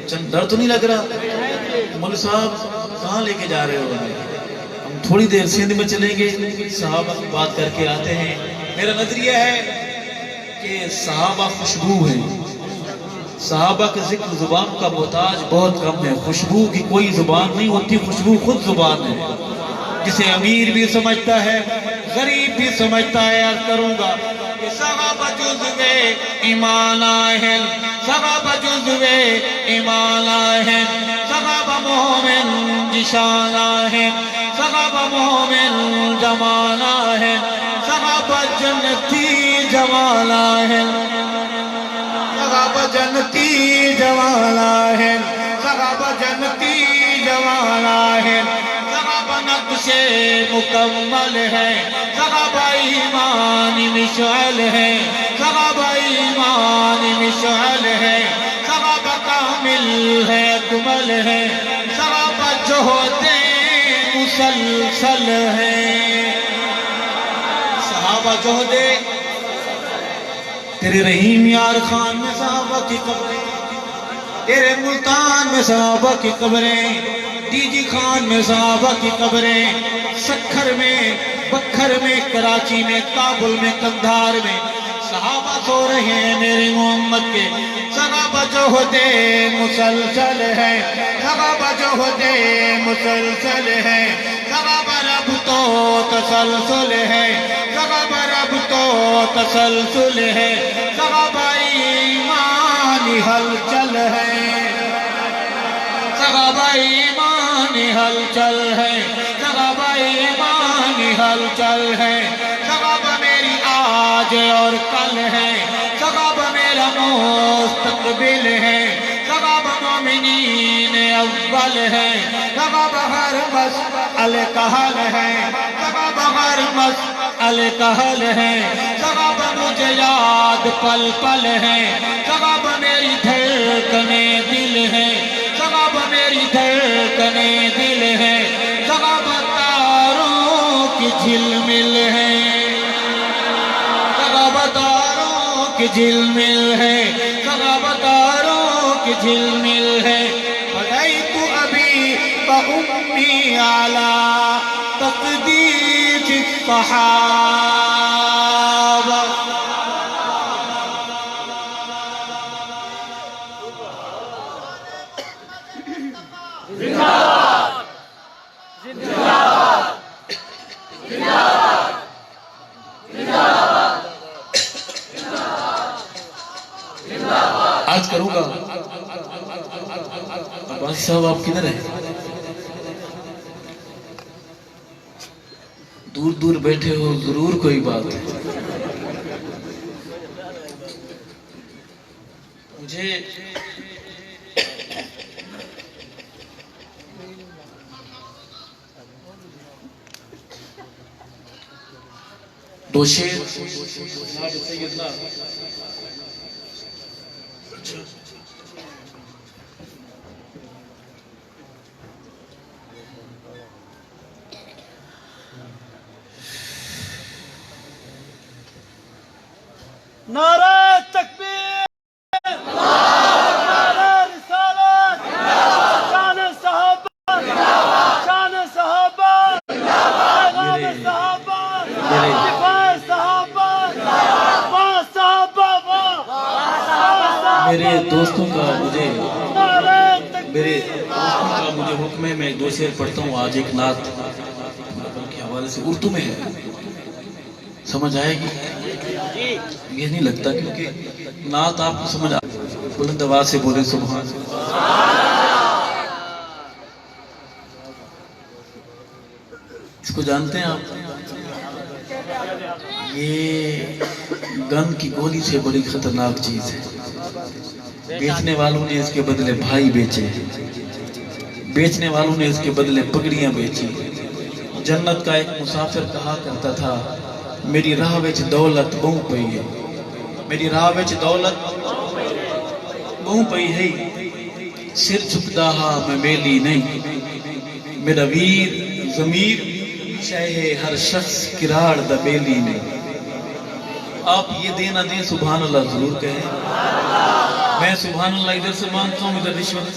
چند ڈر تو نہیں لگ رہا؟ مولوی صاحب کہاں لے کے جا رہے ہو؟ ہم تھوڑی دیر سندھ میں چلیں گے، صحابہ کی بات کر کے آتے ہیں. میرا نظریہ ہے کہ صحابہ خوشبو ہیں. صحابہ کے ذکر زبان کا محتاج بہت کم ہے. خوشبو کی کوئی زبان نہیں ہوتی، خوشبو خود زبان ہے، جسے امیر بھی سمجھتا ہے، غریب بھی سمجھتا ہے. عرض کروں گا کہ صحابہ جزوے ایمان آہن، صحابہ جزوے ایمان آہن، صحابہ مومن جشان آہن، صحابہ مومن جمان آہن، صحابہ جنتی جمال آہن، صحابہ جنتی جمال آہن، صحابہ جنتی جمال آہن. صحابہ نقش مکمل ہے، صحابہ ایمان مشعل ہے، صحابہ ایمان مشعل ہے، صحابہ کامل ہے، اکمل ہے، صحابہ جہد مسلسل ہے. صحابہ جہد تیرے رحیم یار خان میں صحابہ کی قبریں، تیرے ملتان میں صحابہ کی قبریں، ڈی جی خان میں صحابہ کی قبریں، سکھر میں، بکھر میں، کراچی میں، کابل میں، کندھار میں صحابہ سو رہے ہیں میرے محمد کے. صحابہ جہد مسلسل ہے، صحابہ جہد مسلسل ہے، صحابہ رب تو تسلسل ہے، صحابہ رب تو تسلسل ہے، صحابہ ایمان ہلچل ہے، صحابہ ایمان ہلچل ہے، صحابہ ایمان ہلچل ہے. صحابہ میری آج اور کل ہے، صحابہ میرا مستقبل ہے، صحابہ مومنین اول ہے، صحابہ ہر مسئلے کا حل ہے، صحابہ ہر مسئلے کا حل ہے. صحابہ مجھے یاد پل پل ہے، صحابہ میری دھڑکنے دل ہے، صحابہ میری دھڑکنے دل ہے، صحابہ تاروں کی جھلمل ہے، صحابہ تاروں کی جھلمل ہے، صحابہ تاروں کی جھلمل ہے. فدیت ابی و امی علی تقدیس الصحابہ. آج کروں گا. عباس صاحب آپ کدھر ہیں؟ دور دور بیٹھے ہو، ضرور کوئی بات ہے. مجھے دو شیر نعرہ تکبیر، نعرہ رسالت، شان صحابہ، شان صحابہ، پیغام صحابہ، دفاع دوستوں کا مجھے نعرہ میرے تکبیر دوستوں کا مجھے حکم ہے، میں 2 شعر پڑھتا ہوں آج. ایک نعت کے حوالے سے اردو میں ہے، سمجھ آئے گی؟ یہ نہیں لگتا کیونکہ نعت آپ کو سمجھ آ بلند آواز سے بولے سبحان اللہ. اس کو جانتے ہیں آپ؟ یہ گن کی گولی سے بڑی خطرناک چیز ہے. بیچنے والوں نے اس کے بدلے بھائی بیچے، بیچنے والوں نے اس کے بدلے پگڑیاں بیچی. جنت کا ایک مسافر کہا کرتا تھا میری راہ وچ دولت بہوں پئی ہے، میری راہ وچ دولت بہوں پئی ہے، سر جھکدا ہاں میں میلی نہیں، میرا ویر ضمیر چاہے ہر شخص کراڑ دا بیلی نہیں. آپ یہ دینا دیں سبحان اللہ ضرور کہیں. میں سبحان اللہ ادھر سے مانتا ہوں، ادھر رشوت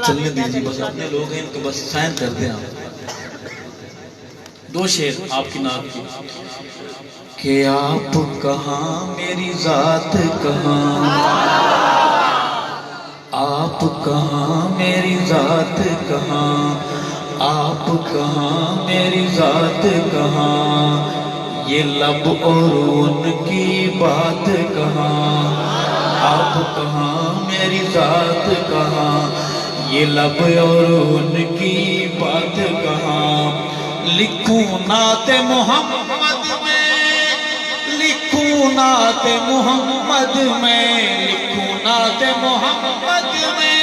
چلنے دیجیے، بس اپنے لوگ ہیں تو بس سائن کر دیں. آپ 2 شعر آپ کی نعت کی. کہ آپ کہاں میری ذات کہاں، آپ کہاں میری ذات کہاں، آپ کہاں میری ذات کہاں، یہ لب اور ان کی بات کہاں. آپ کہاں میری ذات کہاں، یہ لب اور ان کی بات کہاں. لکھوں نعت محمد میں، لکھوں نعت محمد میں، لکھوں نعت محمد میں،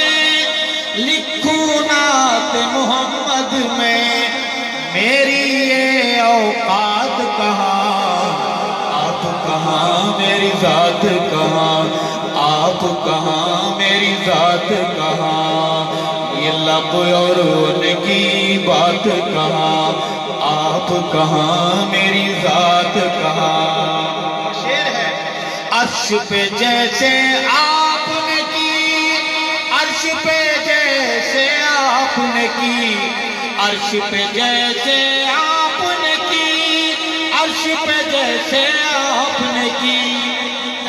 لکھوں نعت محمد میں، میری یہ اوقات کہاں. آپ کہاں میری ذات کہاں، آپ کہاں میری ذات کہاں، یہ لب اور ان کی بات کہاں. آپ کہاں میری ذات کہاں. شعر ہے عرش پہ جیسے آپ نے کی، عرش پہ جیسے آپ نے کی، عرش پہ جیسے آپ نے کی، عرش پہ جیسے آپ نے کی،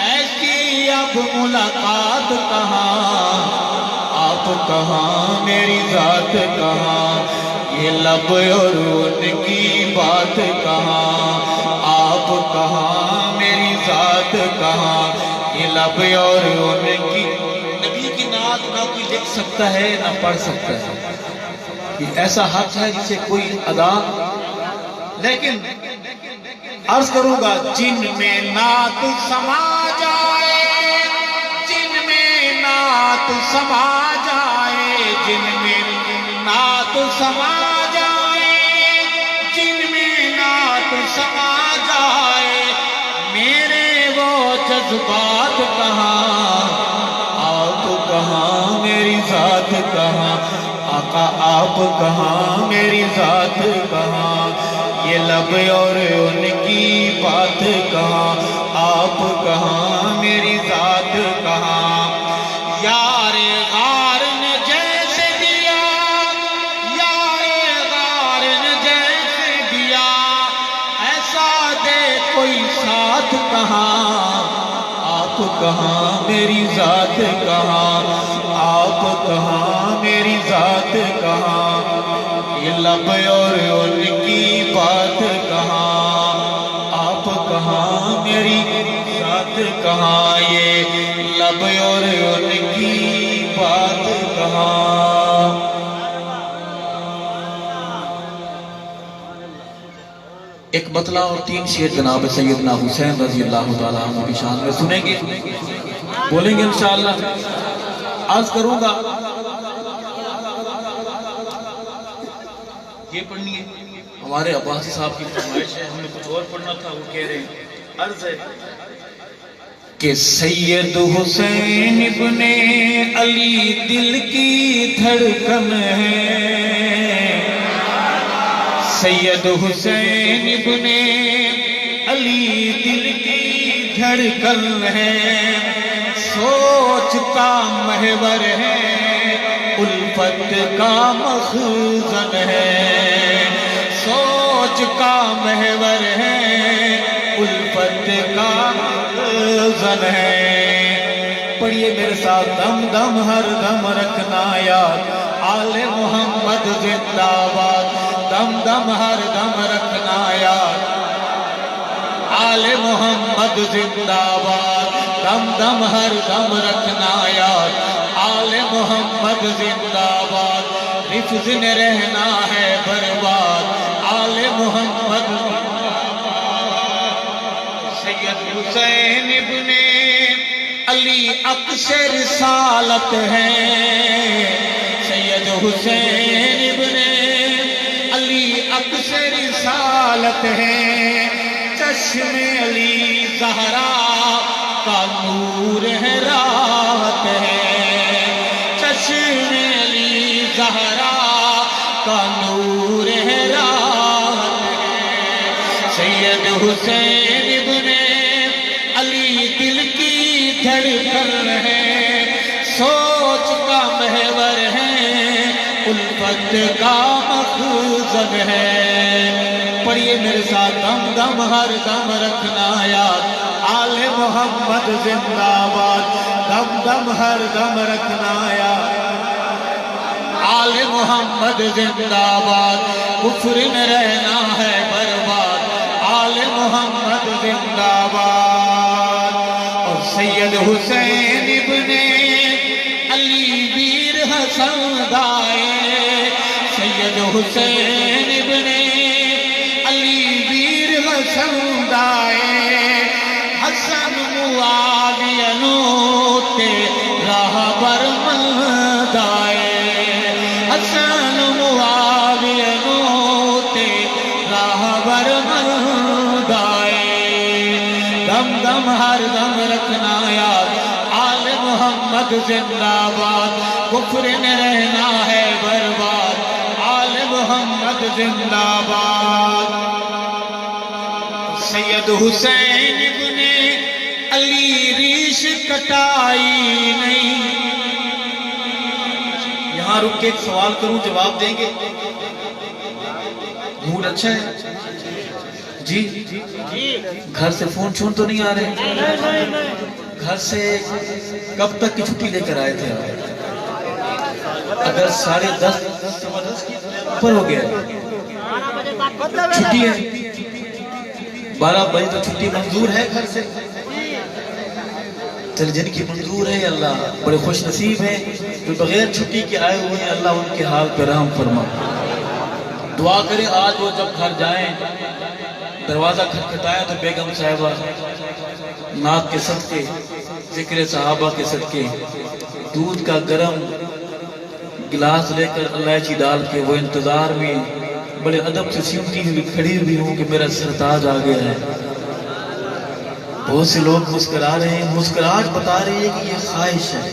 ایسی اب ملاقات کہاں. آپ کہاں میری ذات کہاں، یہ لب اور ان کی بات کہاں. آپ کہاں میری ذات کہاں، یہ لب اور ان کی. نبی کی نعت نہ کوئی لکھ سکتا ہے نہ پڑھ سکتا ہے، یہ ایسا حق ہے جسے کوئی ادا. لیکن عرض کروں گا جن میں نعت سما جائے، جن میں نعت سما جائے، جن میں نعت سما جائے، جن میں نعت سما جائے، میرے وہ جذبات کہاں. آپ کہاں میری ذات کہاں، آقا آپ کہاں میری ذات کہاں، یہ لب اور ان کی بات کہاں. آپ کہاں میری ذات کہاں. یار غار نے جیسے دیا، یار غار نے جیسے دیا، ایسا دے کوئی ساتھ کہاں. آپ کہاں میری ذات کہاں، آپ کہاں میری ذات کہاں، یہ لب اور ان کی بات کہاں. آپ کہاں میری ذات کہاں، یہ لب اور ان کی بات کہاں. ایک مطلع اور 3 شعر جناب سیدنا حسین رضی اللہ تعالیٰ عنہ کی شان میں سنیں گے، بولیں گے انشاءاللہ. عرض کروں گا یہ پڑھنی ہے، ہمارے عباسی صاحب کی فرمائش ہے، ہمیں کچھ اور پڑھنا تھا، وہ کہہ رہے ہیں. عرض ہے کہ سید حسین ابن علی دل کی دھڑکن ہے، سید حسین ابن علی دل کی دھڑکن ہے، سوچ کا محور ہے، الفت کا مخزن ہے، سوچ کا محور ہے، الفت کا مخزن ہے. پڑھیے میرے ساتھ دم دم ہر دم رکھنا یاد آل محمد زندہ باد دم دم ہر دم رکھنا یاد آل محمد زندہ باد دم دم ہر دم رکھنا یاد آل محمد زندہ باد حفظ میں رہنا ہے برباد آل محمد سید حسین ابن علی عکس رسالت ہے سید حسین ابن علی عکس رسالت ہے چشم علی زہرا کا نور ہے راحت ہے چشم علی زہرا کا نور ہے راحت ہے سید حسین ابن علی دل کی دھڑکن ہے سوچ کا محور ہے الفت کا مخزن ہے پڑھیے میرے ساتھ دم دم ہر دم رکھنا یاد آل محمد زندہ باد دم دم ہر دم رکھنا یاد آل محمد زندہ باد کفر میں رہنا ہے برباد آل محمد زندہ باد اور سید حسین ابن علی ویر حسن دائے سید حسین ابن علی ویر حسن دائے حسن معاویہ نوتے راہ برمدائے حسن معاویہ نوتے راہ برمدائے دم دم ہر دم رکھنا یاد آل محمد زندہ باد کفر میں رہنا ہے برباد آل محمد زندہ باد سید حسین ابن علی ریش کٹائی نہیں یہاں رک کے ایک سوال کروں جواب دیں گے موڈ اچھا ہے جی گھر سے فون چھون تو نہیں آ رہے گھر سے کب تک کی چھٹی لے کر آئے تھے اگر 10:30 اوپر ہو گیا چھٹی ہے 12 بجے تو چھٹی منظور ہے گھر سے چل جن کی منظور ہے اللہ بڑے خوش نصیب ہیں جو بغیر چھٹی کے آئے ہوئے ہیں اللہ ان کے حال پہ رحم فرما دعا کریں آج وہ جب گھر جائیں دروازہ کھٹکھٹائیں تو بیگم صاحبہ نعت کے صدقے ذکر صحابہ کے صدقے دودھ کا گرم گلاس لے کر الائچی ڈال کے وہ انتظار میں بڑے ادب سے سیمتی ہوئی کھڑی ہوئی ہوں کہ میرا سرتاج آ گیا ہے بہت سے لوگ مسکرا رہے ہیں مسکراہٹ بتا رہی ہے کہ یہ خواہش ہے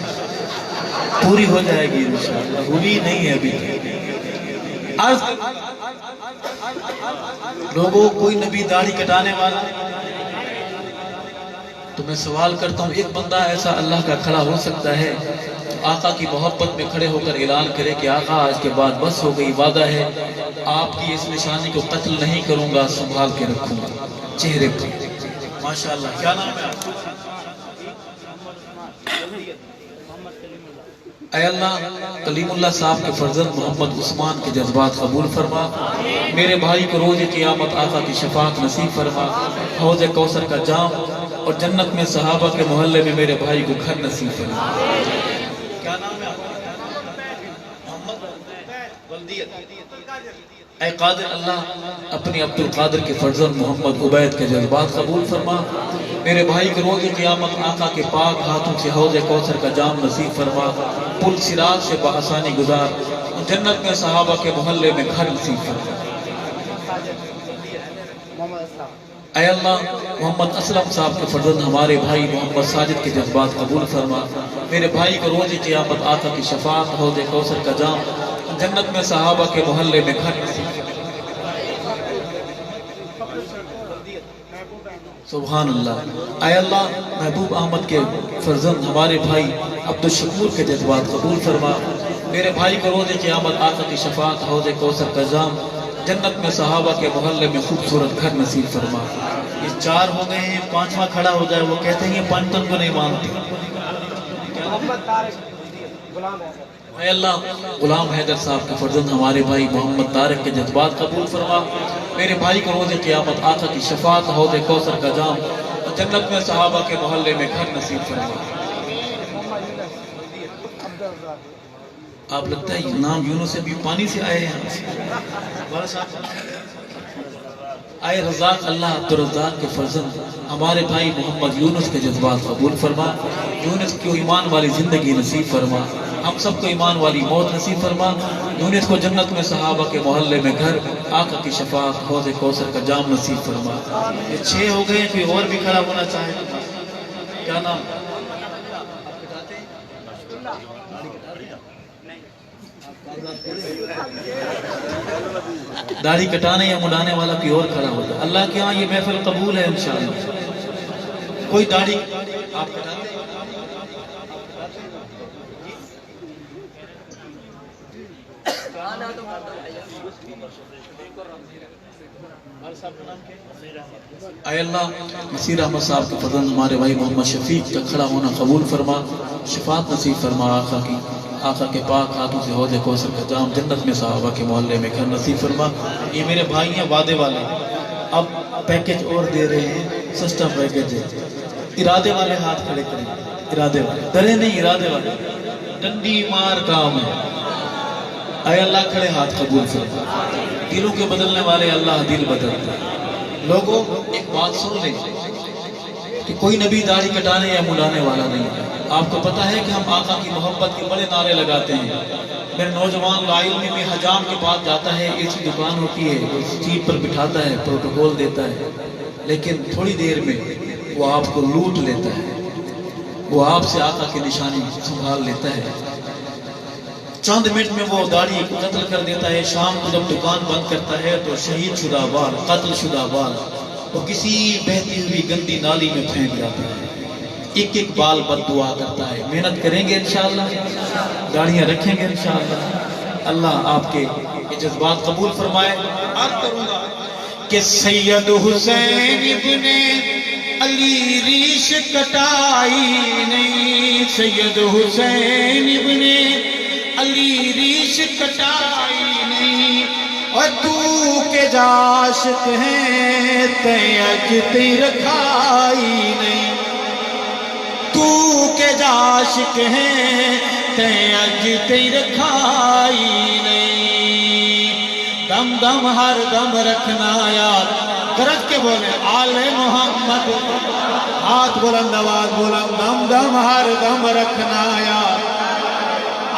پوری ہو جائے گی انشاءاللہ ہوئی نہیں ہے ابھی عرض لوگوں کوئی نبی داڑھی کٹانے والا تو میں سوال کرتا ہوں ایک بندہ ایسا اللہ کا کھڑا ہو سکتا ہے آقا کی محبت میں کھڑے ہو کر اعلان کرے کہ آقا آج کے بعد بس ہو گئی وعدہ ہے آپ کی اس نشانی کو قتل نہیں کروں گا سنبھال کے رکھوں گا چہرے پر ماشاءاللہ کیا نام ہے آپ اے اللہ کلیم اللہ صاحب کے فرزند محمد عثمان کے جذبات قبول فرما میرے بھائی کو روز قیامت آقا کی شفاعت نصیب فرما حوض کوثر کا جام اور جنت میں صحابہ کے محلے میں میرے بھائی کو گھر نصیب فرما کیا نام ہے اے قادر اللہ اپنی عبد القادر کے فرزند محمد عبید کے جذبات قبول فرما میرے بھائی کو روز قیامت آقا کے پاک ہاتھوں سے حوض کوثر کا جام نصیب فرما پل صراط سے بآسانی گزار جنت میں صحابہ کے محلے میں گھر نصیب فرما اے اللہ محمد اسلم صاحب کے فرزند ہمارے بھائی محمد ساجد کے جذبات قبول فرما میرے بھائی کو روز قیامت آقا کی شفاعت حوض کوثر کا جام جنت میں صحابہ کے محلے میں گھر نصیب سبحان اللہ اے اللہ محبوب احمد کے فرزند ہمارے بھائی عبد الشکور کے جذبات قبول فرما میرے بھائی کو روز قیامت آقا کی شفاعت حوض کوثر کا جام جنت میں صحابہ کے محلے میں خوبصورت گھر نصیب فرما یہ 4 ہو گئے ہیں 5واں کھڑا ہو جائے وہ کہتے ہیں یہ پانچن کو نہیں مانتے اے اللہ غلام حیدر صاحب کے فرزند ہمارے بھائی محمد طارق کے جذبات قبول فرما. میرے بھائی کو روز قیامت آقا کی شفاعت حوض کوثر کا جام اور جنت میں صحابہ کے محلے میں گھر نصیب فرما. آپ لگتا ہے نام یونس سے بھی پانی سے آئے ہیں. آئے رزاق اللہ عبدالرزاق کے فرزند ہمارے بھائی محمد یونس کے جذبات قبول فرما. یونس کو ایمان والی زندگی نصیب فرما. ہم سب کو ایمان والی موت نصیب فرما. یونس کو جنت میں صحابہ کے محلے میں گھر آقا کی شفاعت حوض کوثر کا جام نصیب فرما. یہ 6 ہو گئے. کوئی اور بھی کھڑا ہونا چاہے کیا نام؟ داڑھی کٹانے یا مڈانے والا کوئی اور کھڑا ہوتا. اللہ کے ہاں یہ محفل قبول ہے انشاءاللہ. کوئی داڑھی آپ کٹاتے ہیں؟ اے اللہ نصیر احمد صاحب کے فضل ہمارے بھائی محمد شفیق کا کھڑا ہونا قبول فرما. شفاعت نصیب فرما آقا کی. آقا کے پاک ہاتھوں سے حوض کوثر کا جام جنت میں صحابہ کے محلے میں گھر نصیب فرما. یہ میرے بھائی ہیں وعدے والے. اب پیکج اور دے رہے ہیں. سستا پیکج ہے. ارادے والے ہاتھ کھڑے کریں. ارادے والے ڈرے نہیں. ارادے والے ڈنڈی مار کام ہے. اے اللہ کھڑے ہاتھ قبول فرما. دلوں کے بدلنے والے اللہ دل بدلتا. لوگوں ایک بات سن لیں کہ کوئی نبی داڑھی کٹانے یا مڈانے والا نہیں ہے. آپ کو پتا ہے کہ ہم آقا کی محبت کے بڑے نعرے لگاتے ہیں. میرے نوجوان لائن میں حجام کے پاس جاتا ہے. ایک دکان ہوتی ہے وہ سیٹ پر بٹھاتا ہے پروٹوکول دیتا ہے لیکن تھوڑی دیر میں وہ آپ کو لوٹ لیتا ہے. وہ آپ سے آقا کی نشانی سنبھال لیتا ہے. چند منٹ میں وہ داڑھی قتل کر دیتا ہے. شام کو جب دکان بند کرتا ہے تو شہید شدہ بال قتل شدہ بال وہ کسی بہتی ہوئی گندی نالی میں پھینک جاتا ہے. ایک ایک بال بد دعا کرتا ہے. محنت کریں گے انشاءاللہ. داڑیاں رکھیں گے انشاءاللہ. اللہ آپ کے جذبات قبول فرمائے. عرض کروں گا کہ سید حسین ابن علی ریش کٹائی نہیں. سید حسین ابن علی ریش کٹائی نہیں. اور تو کے عاشق ہیں تے اج تیر کھائی نہیں. تو کے عاشق ہیں تے اج تیر کھائی نہیں. دم دم ہر دم رکھنا یاد. گرج کے بولے آل محمد. ہاتھ بلند آواز بلند. دم دم ہر دم رکھنا یاد.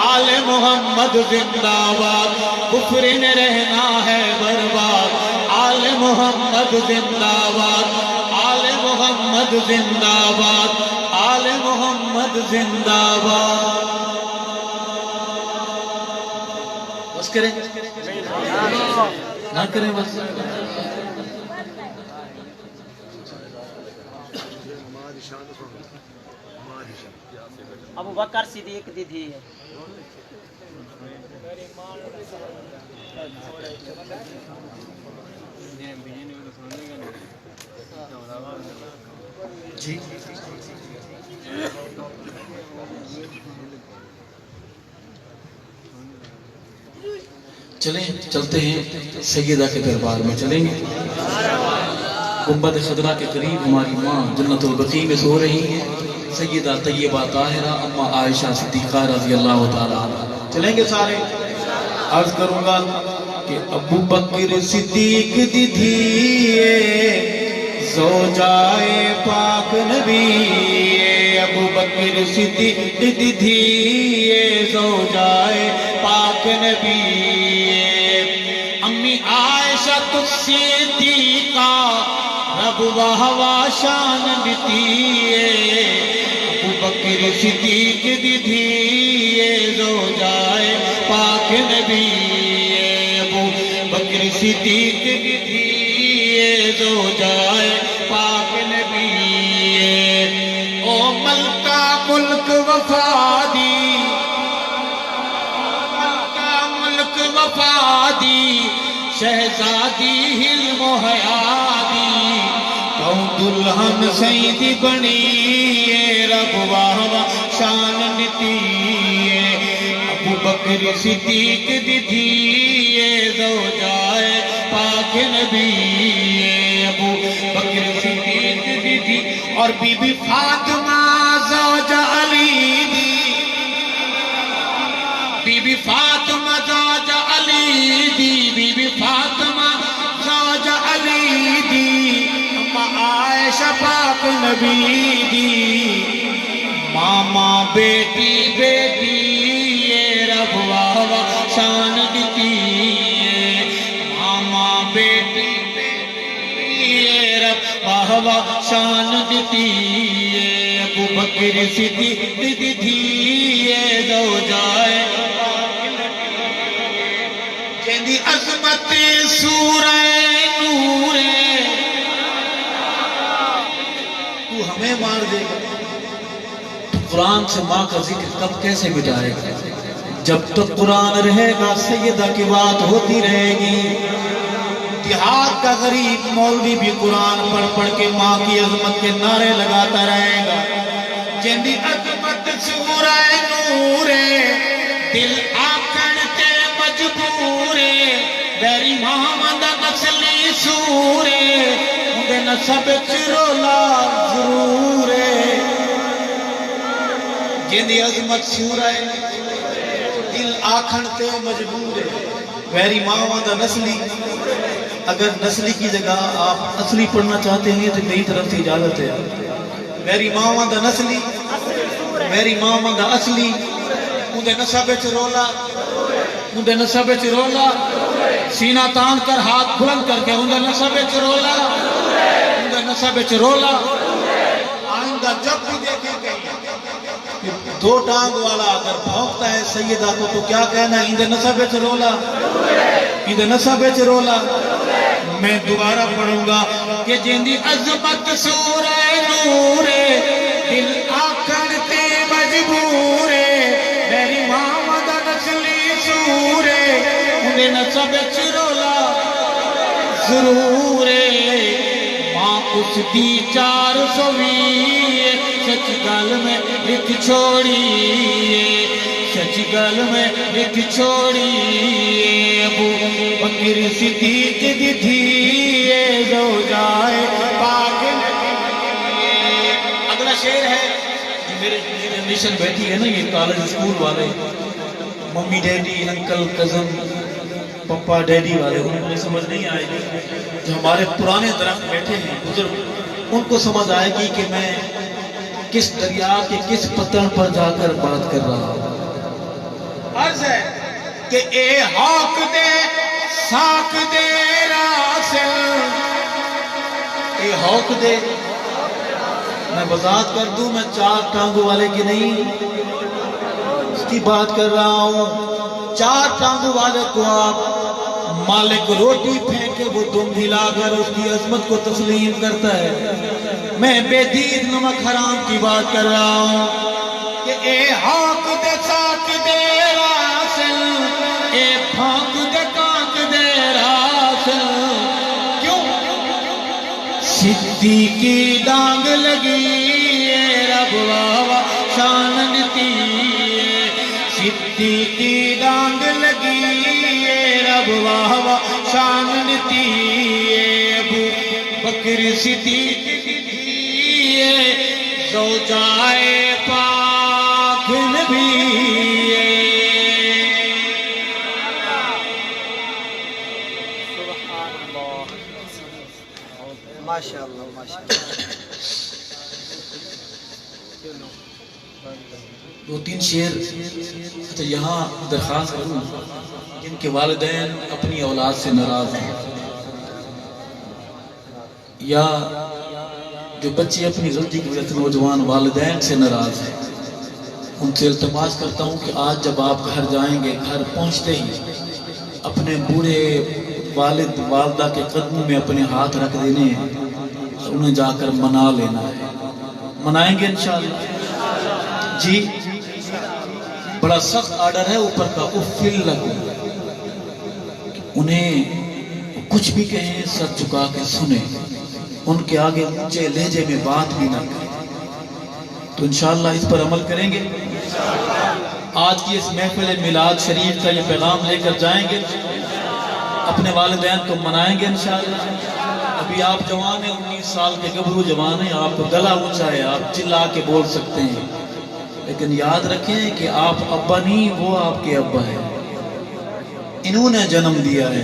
آل محمد زندہ باد. کفر میں رہنا ہے برباد. آل محمد زندہ باد. آل محمد زندہ باد. آل محمد زندہ باد. بس کریں نہ کریں بس. ابو بکر صدیق دیدی ہے. جی چلیں چلتے ہیں سیدہ کے دربار میں. چلیں گے. گنبد خضرا کے قریب ہماری ماں جنت البقیع میں سو رہی ہے. سیدہ طیبہ طاہرہ اما عائشہ صدیقہ رضی اللہ تعالیٰ عنہ. چلیں گے سارے. عرض کروں گا کہ ابو بکر صدیق دی دھیے زوجائے پاک نبی. ابو بکر صدیق دی دھیے زوجائے پاک نبی. امی عائشہ صدیقہ رب وہوا شان دیتی. ابو بکر صدیق دی دھیے زوجائے پاک نبی. ابو بکر صدیق دی دھیے زوجائے پاک نبی. او ملکہ ملک وفادی. ملکہ ملک وفادی. شہزادی حلم و حیادی. دلہن سیدی بنی رب واہ شان نتی. دیتی ابو بکر صدیق دیتی زوجائے پاک نبی ابو بکر صدیق دیتی اور بی بی فاطمہ زوج علی دی بی بی فاطمہ زوج علی دی بی بی فاطمہ زوج علی دی اما عائشہ پاک نبی دی ماما بیٹی بیٹی یہ رب واہ شان دیتی ماما بیٹی بیٹی یہ رب واہ شان دیتی ابو بکر صدیق دیتی یہ زوجائے جندی عظمت سورہ نور تو ہمیں مار دے گا قرآن سے ماں کا ذکر کب کیسے مٹائے گا؟ جب تک قرآن رہے گا سیدہ کی بات ہوتی رہے گی. دیہات کا غریب مولوی بھی قرآن پڑھ پڑھ کے ماں کی عظمت کے نعرے لگاتا رہے گا. جندی عظمت سورہ نور دل آکھن تے مجبور بیری محمد نسلی سور اندے نسب چرولا ضرور جندی عظمت سورہ دل آکھن تے مجبور ویری ماما دا نسلی. اگر نسلی کی جگہ آپ اصلی پڑھنا چاہتے ہیں تو میری طرف سے اجازت ہے. ویری ماما دا نسلی ویری ماما دا اصلی اندے نسب چرولا اندے نسب چرولا سینہ تان کر ہاتھ بلند کر کے اندے نسب چرولا اندے نسب چرولا. آئندہ جب بھی دیکھیں گے دو ٹانگ والا اگر بھونکتا ہے سیدہ کو تو کیا کہنا ہے اندے نسب چرولا اندے نسب چرولا. میں دوبارہ پڑھوں گا کہ جندی عظمت سورہ نور دل آکھن تے مجبور میری ماما دا نسلی سور اندے نسب چرولا ضرور ماں اس دی 420 سچ گل میں لکھ چھوڑی سچ گل میں لکھ چھوڑی ابو بکر صدیق دی تھی زوجائے پاک. اگلا شعر ہے میرے جنریشن بیٹھی ہے نا یہ کالج اسکول والے ممی ڈیڈی انکل کزن پپا ڈیڈی والے انہیں سمجھ نہیں آئے گی. جو ہمارے پرانے درخت بیٹھے ہیں بزرگ ان کو سمجھ آئے گی کہ میں کس دریا کے کس پتن پر جا کر بات کر رہا ہوں. عرض ہے کہ اے ہاک دے ساک دے راسل اے ہاک دے میں وضاحت کر دوں میں 4 ٹانگوں والے کی نہیں اس کی بات کر رہا ہوں. 4 ٹانگوں والے کو آپ مالک روٹی پھینکے وہ دم ہلا کر اس کی عظمت کو تسلیم کرتا ہے. میں بے دید نمک حرام کی بات کر رہا ہوں کہ اے ہاک دے ساک دے راسل اے پھانک دے کانک دے راسل کیوں صدیقی ڈانگ لگی اے رب واہ شان نتی صدیقی ڈانگ لگی اے رب واہ شان نتی ابو بکر صدیق زوجائے پاک نبی. ماشاءاللہ ماشاءاللہ. 2-3 شعر تو یہاں درخواست کروں جن کے والدین اپنی اولاد سے ناراض ہیں یا جو بچے اپنی غلطی کی وجہ سے نوجوان والدین سے ناراض ہیں ان سے التماس کرتا ہوں کہ آج جب آپ گھر جائیں گے گھر پہنچتے ہی اپنے بوڑھے والد والدہ کے قدموں میں اپنے ہاتھ رکھ دینے ہیں اور انہیں جا کر منا لینا ہے. منائیں گے انشاءاللہ جی. بڑا سخت آرڈر ہے اوپر کا افل لگو انہیں کچھ بھی کہیں سر جھکا کے سنیں ان کے آگے اونچے لہجے میں بات بھی نہ کریں. تو انشاءاللہ اس پر عمل کریں گے. آج کی اس محفل میلاد شریف کا یہ پیغام لے کر جائیں گے, اپنے والدین کو منائیں گے انشاءاللہ. ابھی آپ جوان ہیں, 19 سال کے گبرو جوان ہیں, آپ کو گلا اونچا ہے, آپ چلا کے بول سکتے ہیں, لیکن یاد رکھیں کہ آپ ابا نہیں, وہ آپ کے ابا ہیں. انہوں نے جنم دیا ہے,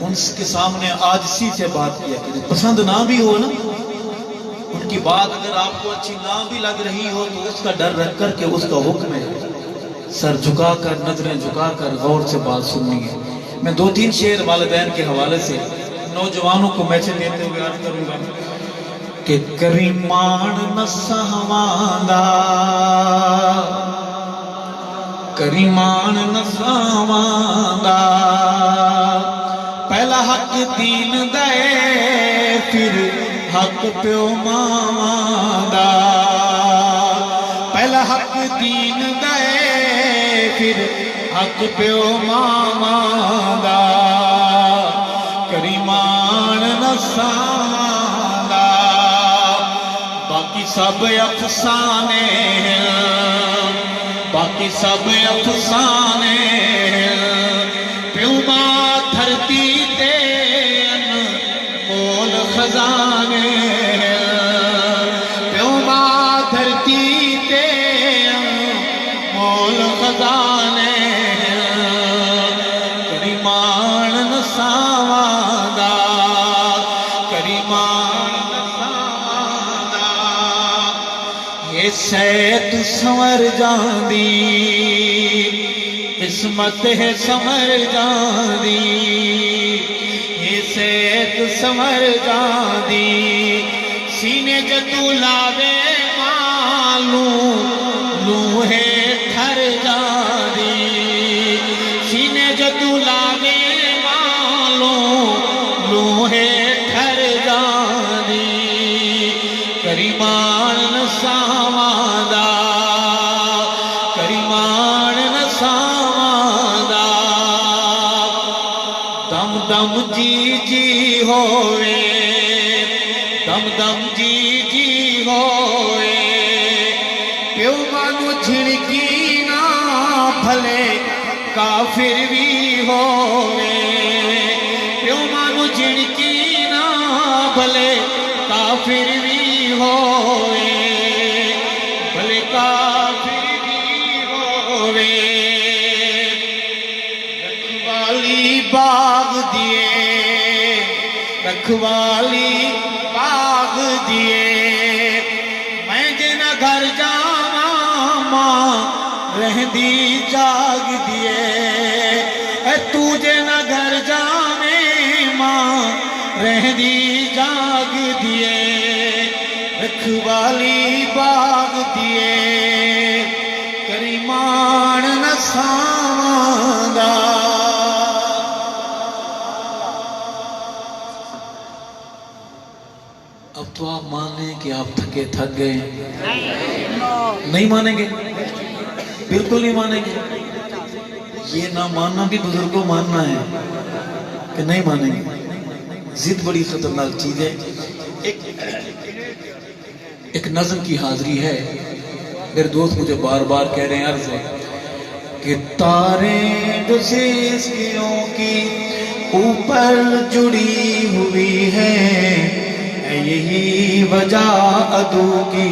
ان کے سامنے عاجزی سے بات کیا کریں. پسند نہ بھی ہو نا, ان کی بات اگر آپ کو اچھی نہ بھی لگ رہی ہو تو اس کا ڈر رکھ کر کے اس کا حکم ہے, سر جھکا کر, نظریں جھکا کر غور سے بات سننی ہے. میں 2-3 شعر والدین کے حوالے سے نوجوانوں کو میسج دیتے ہوئے عرض کروں گا کہ کریمان نسہواندا, کریمان نسہواندا, پہلا حق دین دے پھر حق پیو ماواں دا, پہلا حق دین دے پھر حق پیو ماواں دا, کریمان نسہواندا, باقی سب افسانے ہیں, باقی سب افسانے ہیں, پیو ماں دھرتی تے انمول خزانے ہیں, پیو ماں دھرتی تے انمول خزانے ہیں, کریمان نسہواندا, کریمان نسہواندا, یہ سیت سنور جاندی, قسمت ہے سنور جاندی, یہ سیت سنور جاندی, سینے جدو لاوے معلوم لوہے تھر جاندی, سینے جدو لاوے معلوم لوہے تھر جاندی, کریمان نسہواندا, کریمان نسہواندا, دم دم جی جی ہوئے, دم دم جی جی ہوئے, پیو مانو جھڑکی نہ بھلے کافر بھی ہوئے, پیو مانو جھڑکی نہ بھلے کافر بھی ہوئے, بھلے کافر بھی ہوئے, رکھوالی باغ دیے, رکھوالی باغ دیے, میں جنا گھر جاواں ماں رہندی جاگ دیے, اے تو جنا گھر جاویں ماں رہندی جاگ دیے, رکھوالی باغ دیے, کریمان نسہواندا. اب تو آپ مان لیں کہ آپ تھکے تھک گئے, نہیں مانیں گے, بالکل نہیں مانیں گے. یہ نہ ماننا بھی بزرگوں ماننا ہے کہ نہیں مانیں گے. ضد بڑی خطرناک چیز ہے. ایک نظم کی حاضری ہے, میرے دوست مجھے بار بار کہہ رہے ہیں, عرض ہے کہ تارے جو سیسکیوں کی اوپر جڑی ہوئی ہے, یہی وجہ عدو کی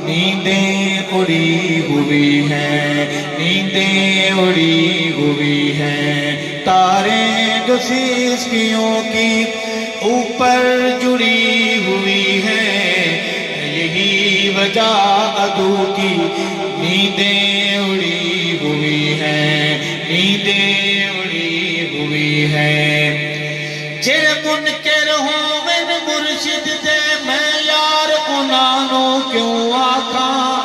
نیندیں اڑی ہوئی ہیں, نیندیں اڑی ہوئی ہیں, تارے جو سیسکیوں کی اوپر جڑی ہوئی ہیں, یہی وجہ عدو کی نیندیں اڑی ہوئی ہیں, نیندیں اڑی ہوئی ہیں. جڑے منکر ہوویں مرشد دے, میں یار انہاں نوں کیوں آکھاں,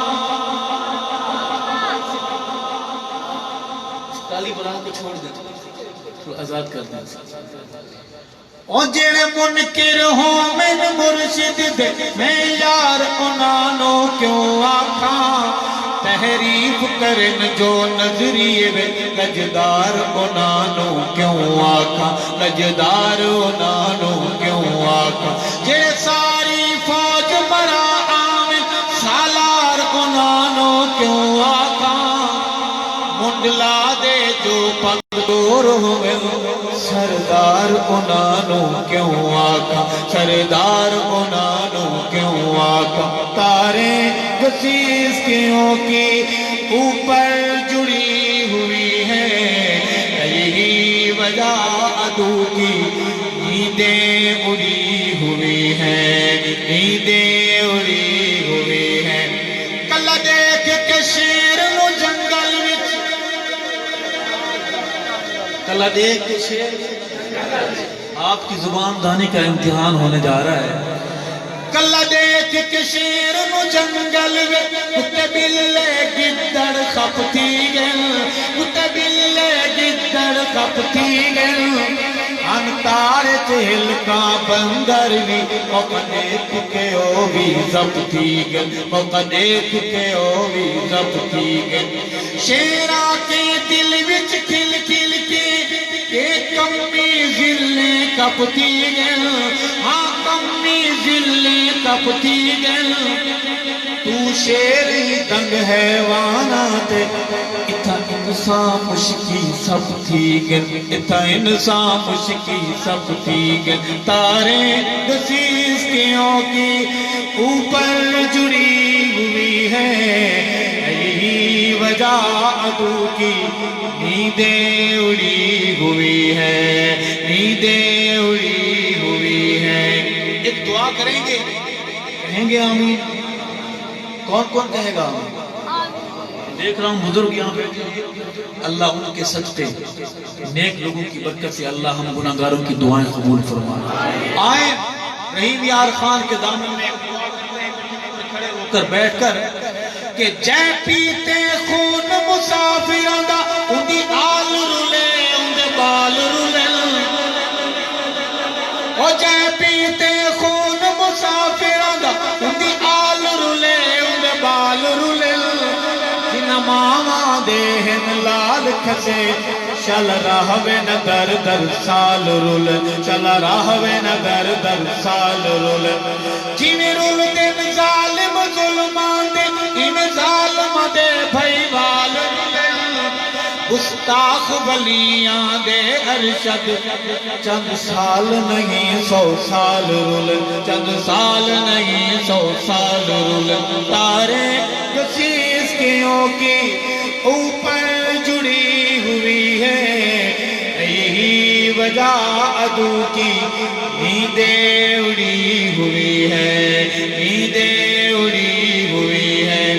تالی بنا کے چھوڑ دیں, آزاد کر دیں. او جڑے منکر ہوویں مرشد دے, میں یار انہاں نوں کیوں آکھاں, تحریف کرن جو نظریے وے, لجدار انہاں نوں کیوں آکھاں, لجدار انہاں نوں کیوں آکھاں. جڑے ساری فوج برا آمن سالار لا دے جو پگور ہوئے سردار انہوں کیوں آکھا سردار انہوں کیوں آکھا تارے گسیس کیوں کی اوپر جڑی ہوئی ہے یہی وجہ عدو کی نیندیں اڑی ہوئی ہیں نیندیں اڑی ہوئی ہیں کل دیکھ کے شیر نو جنگل وچ کل دیکھ کے شیر آپ کی زبان دانی کا امتحان ہونے جا رہا ہے کل دیکھ کے شیر نو جنگل وچ کتے بلے گدڑ کھپتی گئن کتے بلے گدڑ کھپتی گئن انتار چہل کا بندر بھی موقع دیکھ کے او بھی ضبطی گئن موقع دیکھ کے او بھی ضبطی گئن شیرہ کے دل وچ کھل کھل کے ایک کمی ذلیں کپتی گئن ہاں کمی ذلیں کپتی گئن تو شیری دنگ حیوانات اتھا انسان مشکی سب تھی گئن اتھا انسان مشکی سب تھی گئن تارے گسیس کیوں کی اوپر جڑی ہوئی ہے یہی وجہ عدو کی نیندیں اڑی ہوئی ہے نیندیں اڑی ہوئی ہے ایک دعا کریں گے کہیں گے آمین کون کون کہے گا آمین دیکھ رہا ہوں بزرگ یہاں بیٹھے ہیں اللہ ان کے سجدے نیک لوگوں کی برکت سے اللہ ہم گناہگاروں کی دعائیں قبول فرمائے آئیں رحیم یار خان کے دامن میں کھڑے ہو کر بیٹھ کر کہ جے پیتے خون مسافران دا ان دی آل رولے ان دے بال رولے او جے پیتے خون مسافران دا ان دی آل رولے ان دے بال رولے جن ماما دے ہن لال کھسے چل رہوے نہ در در سال رول چل رہوے نہ در در سال رول جیویں رول دے ظالم ظلمان دے ان ظالم دے بھائی وال گستاخ ولیاں دے ارشد چند سال نہیں 100 سال رول چند سال نہیں 100 سال رول تارے گسیس کیوں کی اوپر جڑی ہوئی ہے یہی وجہ عدو کی نیندیں اڑی ہوئی ہے نیندیں اڑی ہوئی ہے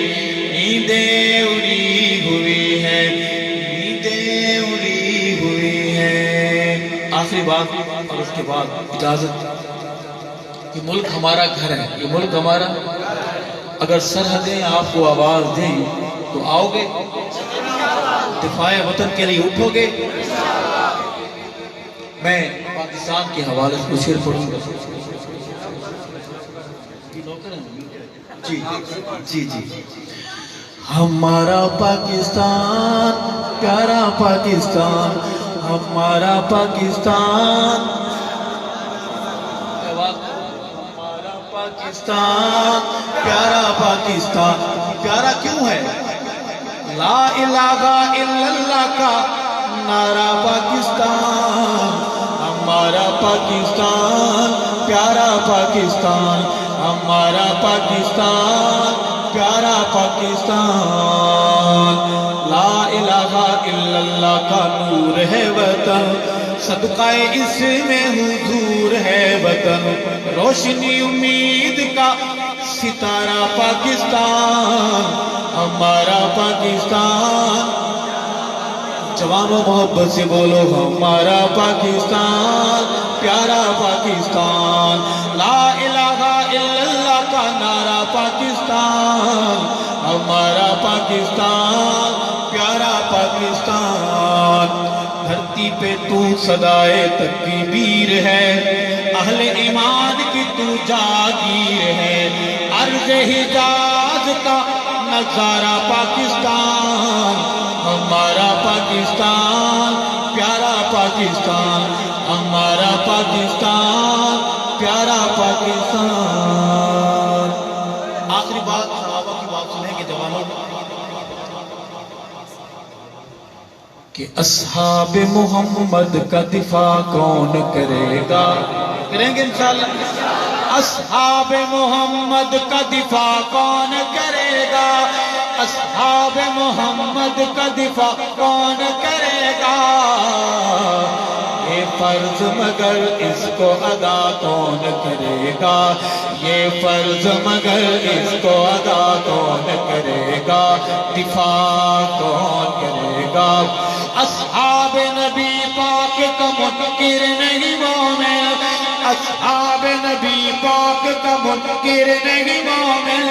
نیندیں اڑی ہوئی ہے نیندیں اڑی ہوئی ہے آخری بات اور اس کے بعد اجازت یہ ملک ہمارا گھر ہے یہ ملک ہمارا اگر سرحدیں آپ کو آواز دیں تو آؤ گے دفاع وطن کے لیے اٹھو گے میں پاکستان کے حوالے سے کچھ شعر پڑھوں گا جی جی جی ہمارا پاکستان پیارا پاکستان ہمارا پاکستان ہمارا پاکستان پیارا پاکستان پیارا کیوں ہے لا الہ الا اللہ کا نعرہ پاکستان ہمارا پاکستان پیارا پاکستان ہمارا پاکستان پیارا پاکستان لا الہ الا اللہ کا نور ہے وطن صدقہ اس میں حضور ہے وطن روشنی امید کا ستارہ پاکستان ہمارا پاکستان جوانوں محبت سے بولو ہمارا پاکستان پیارا پاکستان لا الہ الا اللہ کا نعرہ پاکستان ہمارا پاکستان پیارا پاکستان دھرتی پہ تو صدائے تکبیر ہے اہل ایمان کی تو جاگیر ہے عرض حجاز کا نظارہ پاکستان ہمارا پاکستان پیارا پاکستان ہمارا پاکستان پیارا پاکستان آخری بات صحابہ کی بات سنیں گے جوانوں کہ اصحاب محمد کا دفاع کون کرے گا؟ کریں گے انشاءاللہ۔ اصحاب محمد کا دفاع کون کرے گا؟ اصحاب محمد کا دفاع کون کرے گا؟ یہ فرض مگر اس کو ادا کون کرے گا؟ یہ فرض مگر اس کو ادا کون کرے گا؟ دفاع کون کرے گا؟ اصحاب نبی پاک کا منکر نہیں مومن، اصحاب نبی پاک کا منکر نہیں مومن،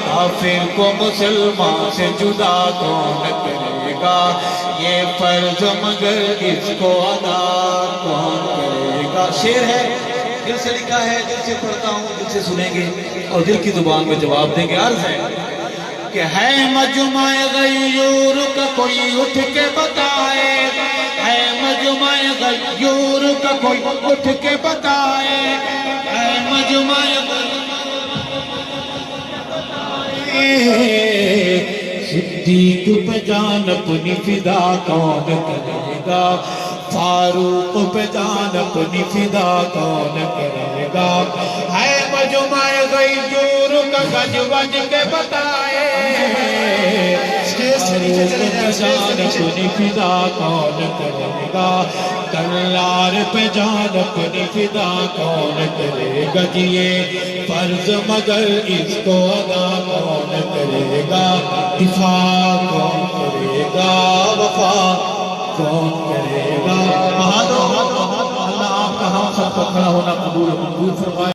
کافر کو مسلمان سے جدا کون کرے گا؟ یہ فرض مگر اس کو ادا کون کرے گا؟ شعر ہے، دل سے لکھا ہے، دل سے پڑھتا ہوں، دل سے سنیں گے اور دل کی زبان میں جواب دیں گے۔ عرض ہے کہ ہے مجمع غیور کا کوئی اٹھ کے بتائے، ہے مجمع غیور کا کوئی اٹھ کے بتائے، ہے مجمع صدیق پہ جان اپنی فدا کون کرے گا؟ فاروق پہ جان اپنی فدا کون کرے گا؟ ہے مجمع غیور کا گج وج کے بتائے، فاروق پہ جان اپنی فدا کون کرے گا؟ کلار پہ جان اپنی فدا کون کرے گا؟ یہ فرض مگر اس کو ادا کون کرے گا؟ دفاع کون کرے گا؟ وفا کون کرے گا؟ بہادر اللہ آپ کا ہم سب کو کھڑا ہونا قبول فرمائے۔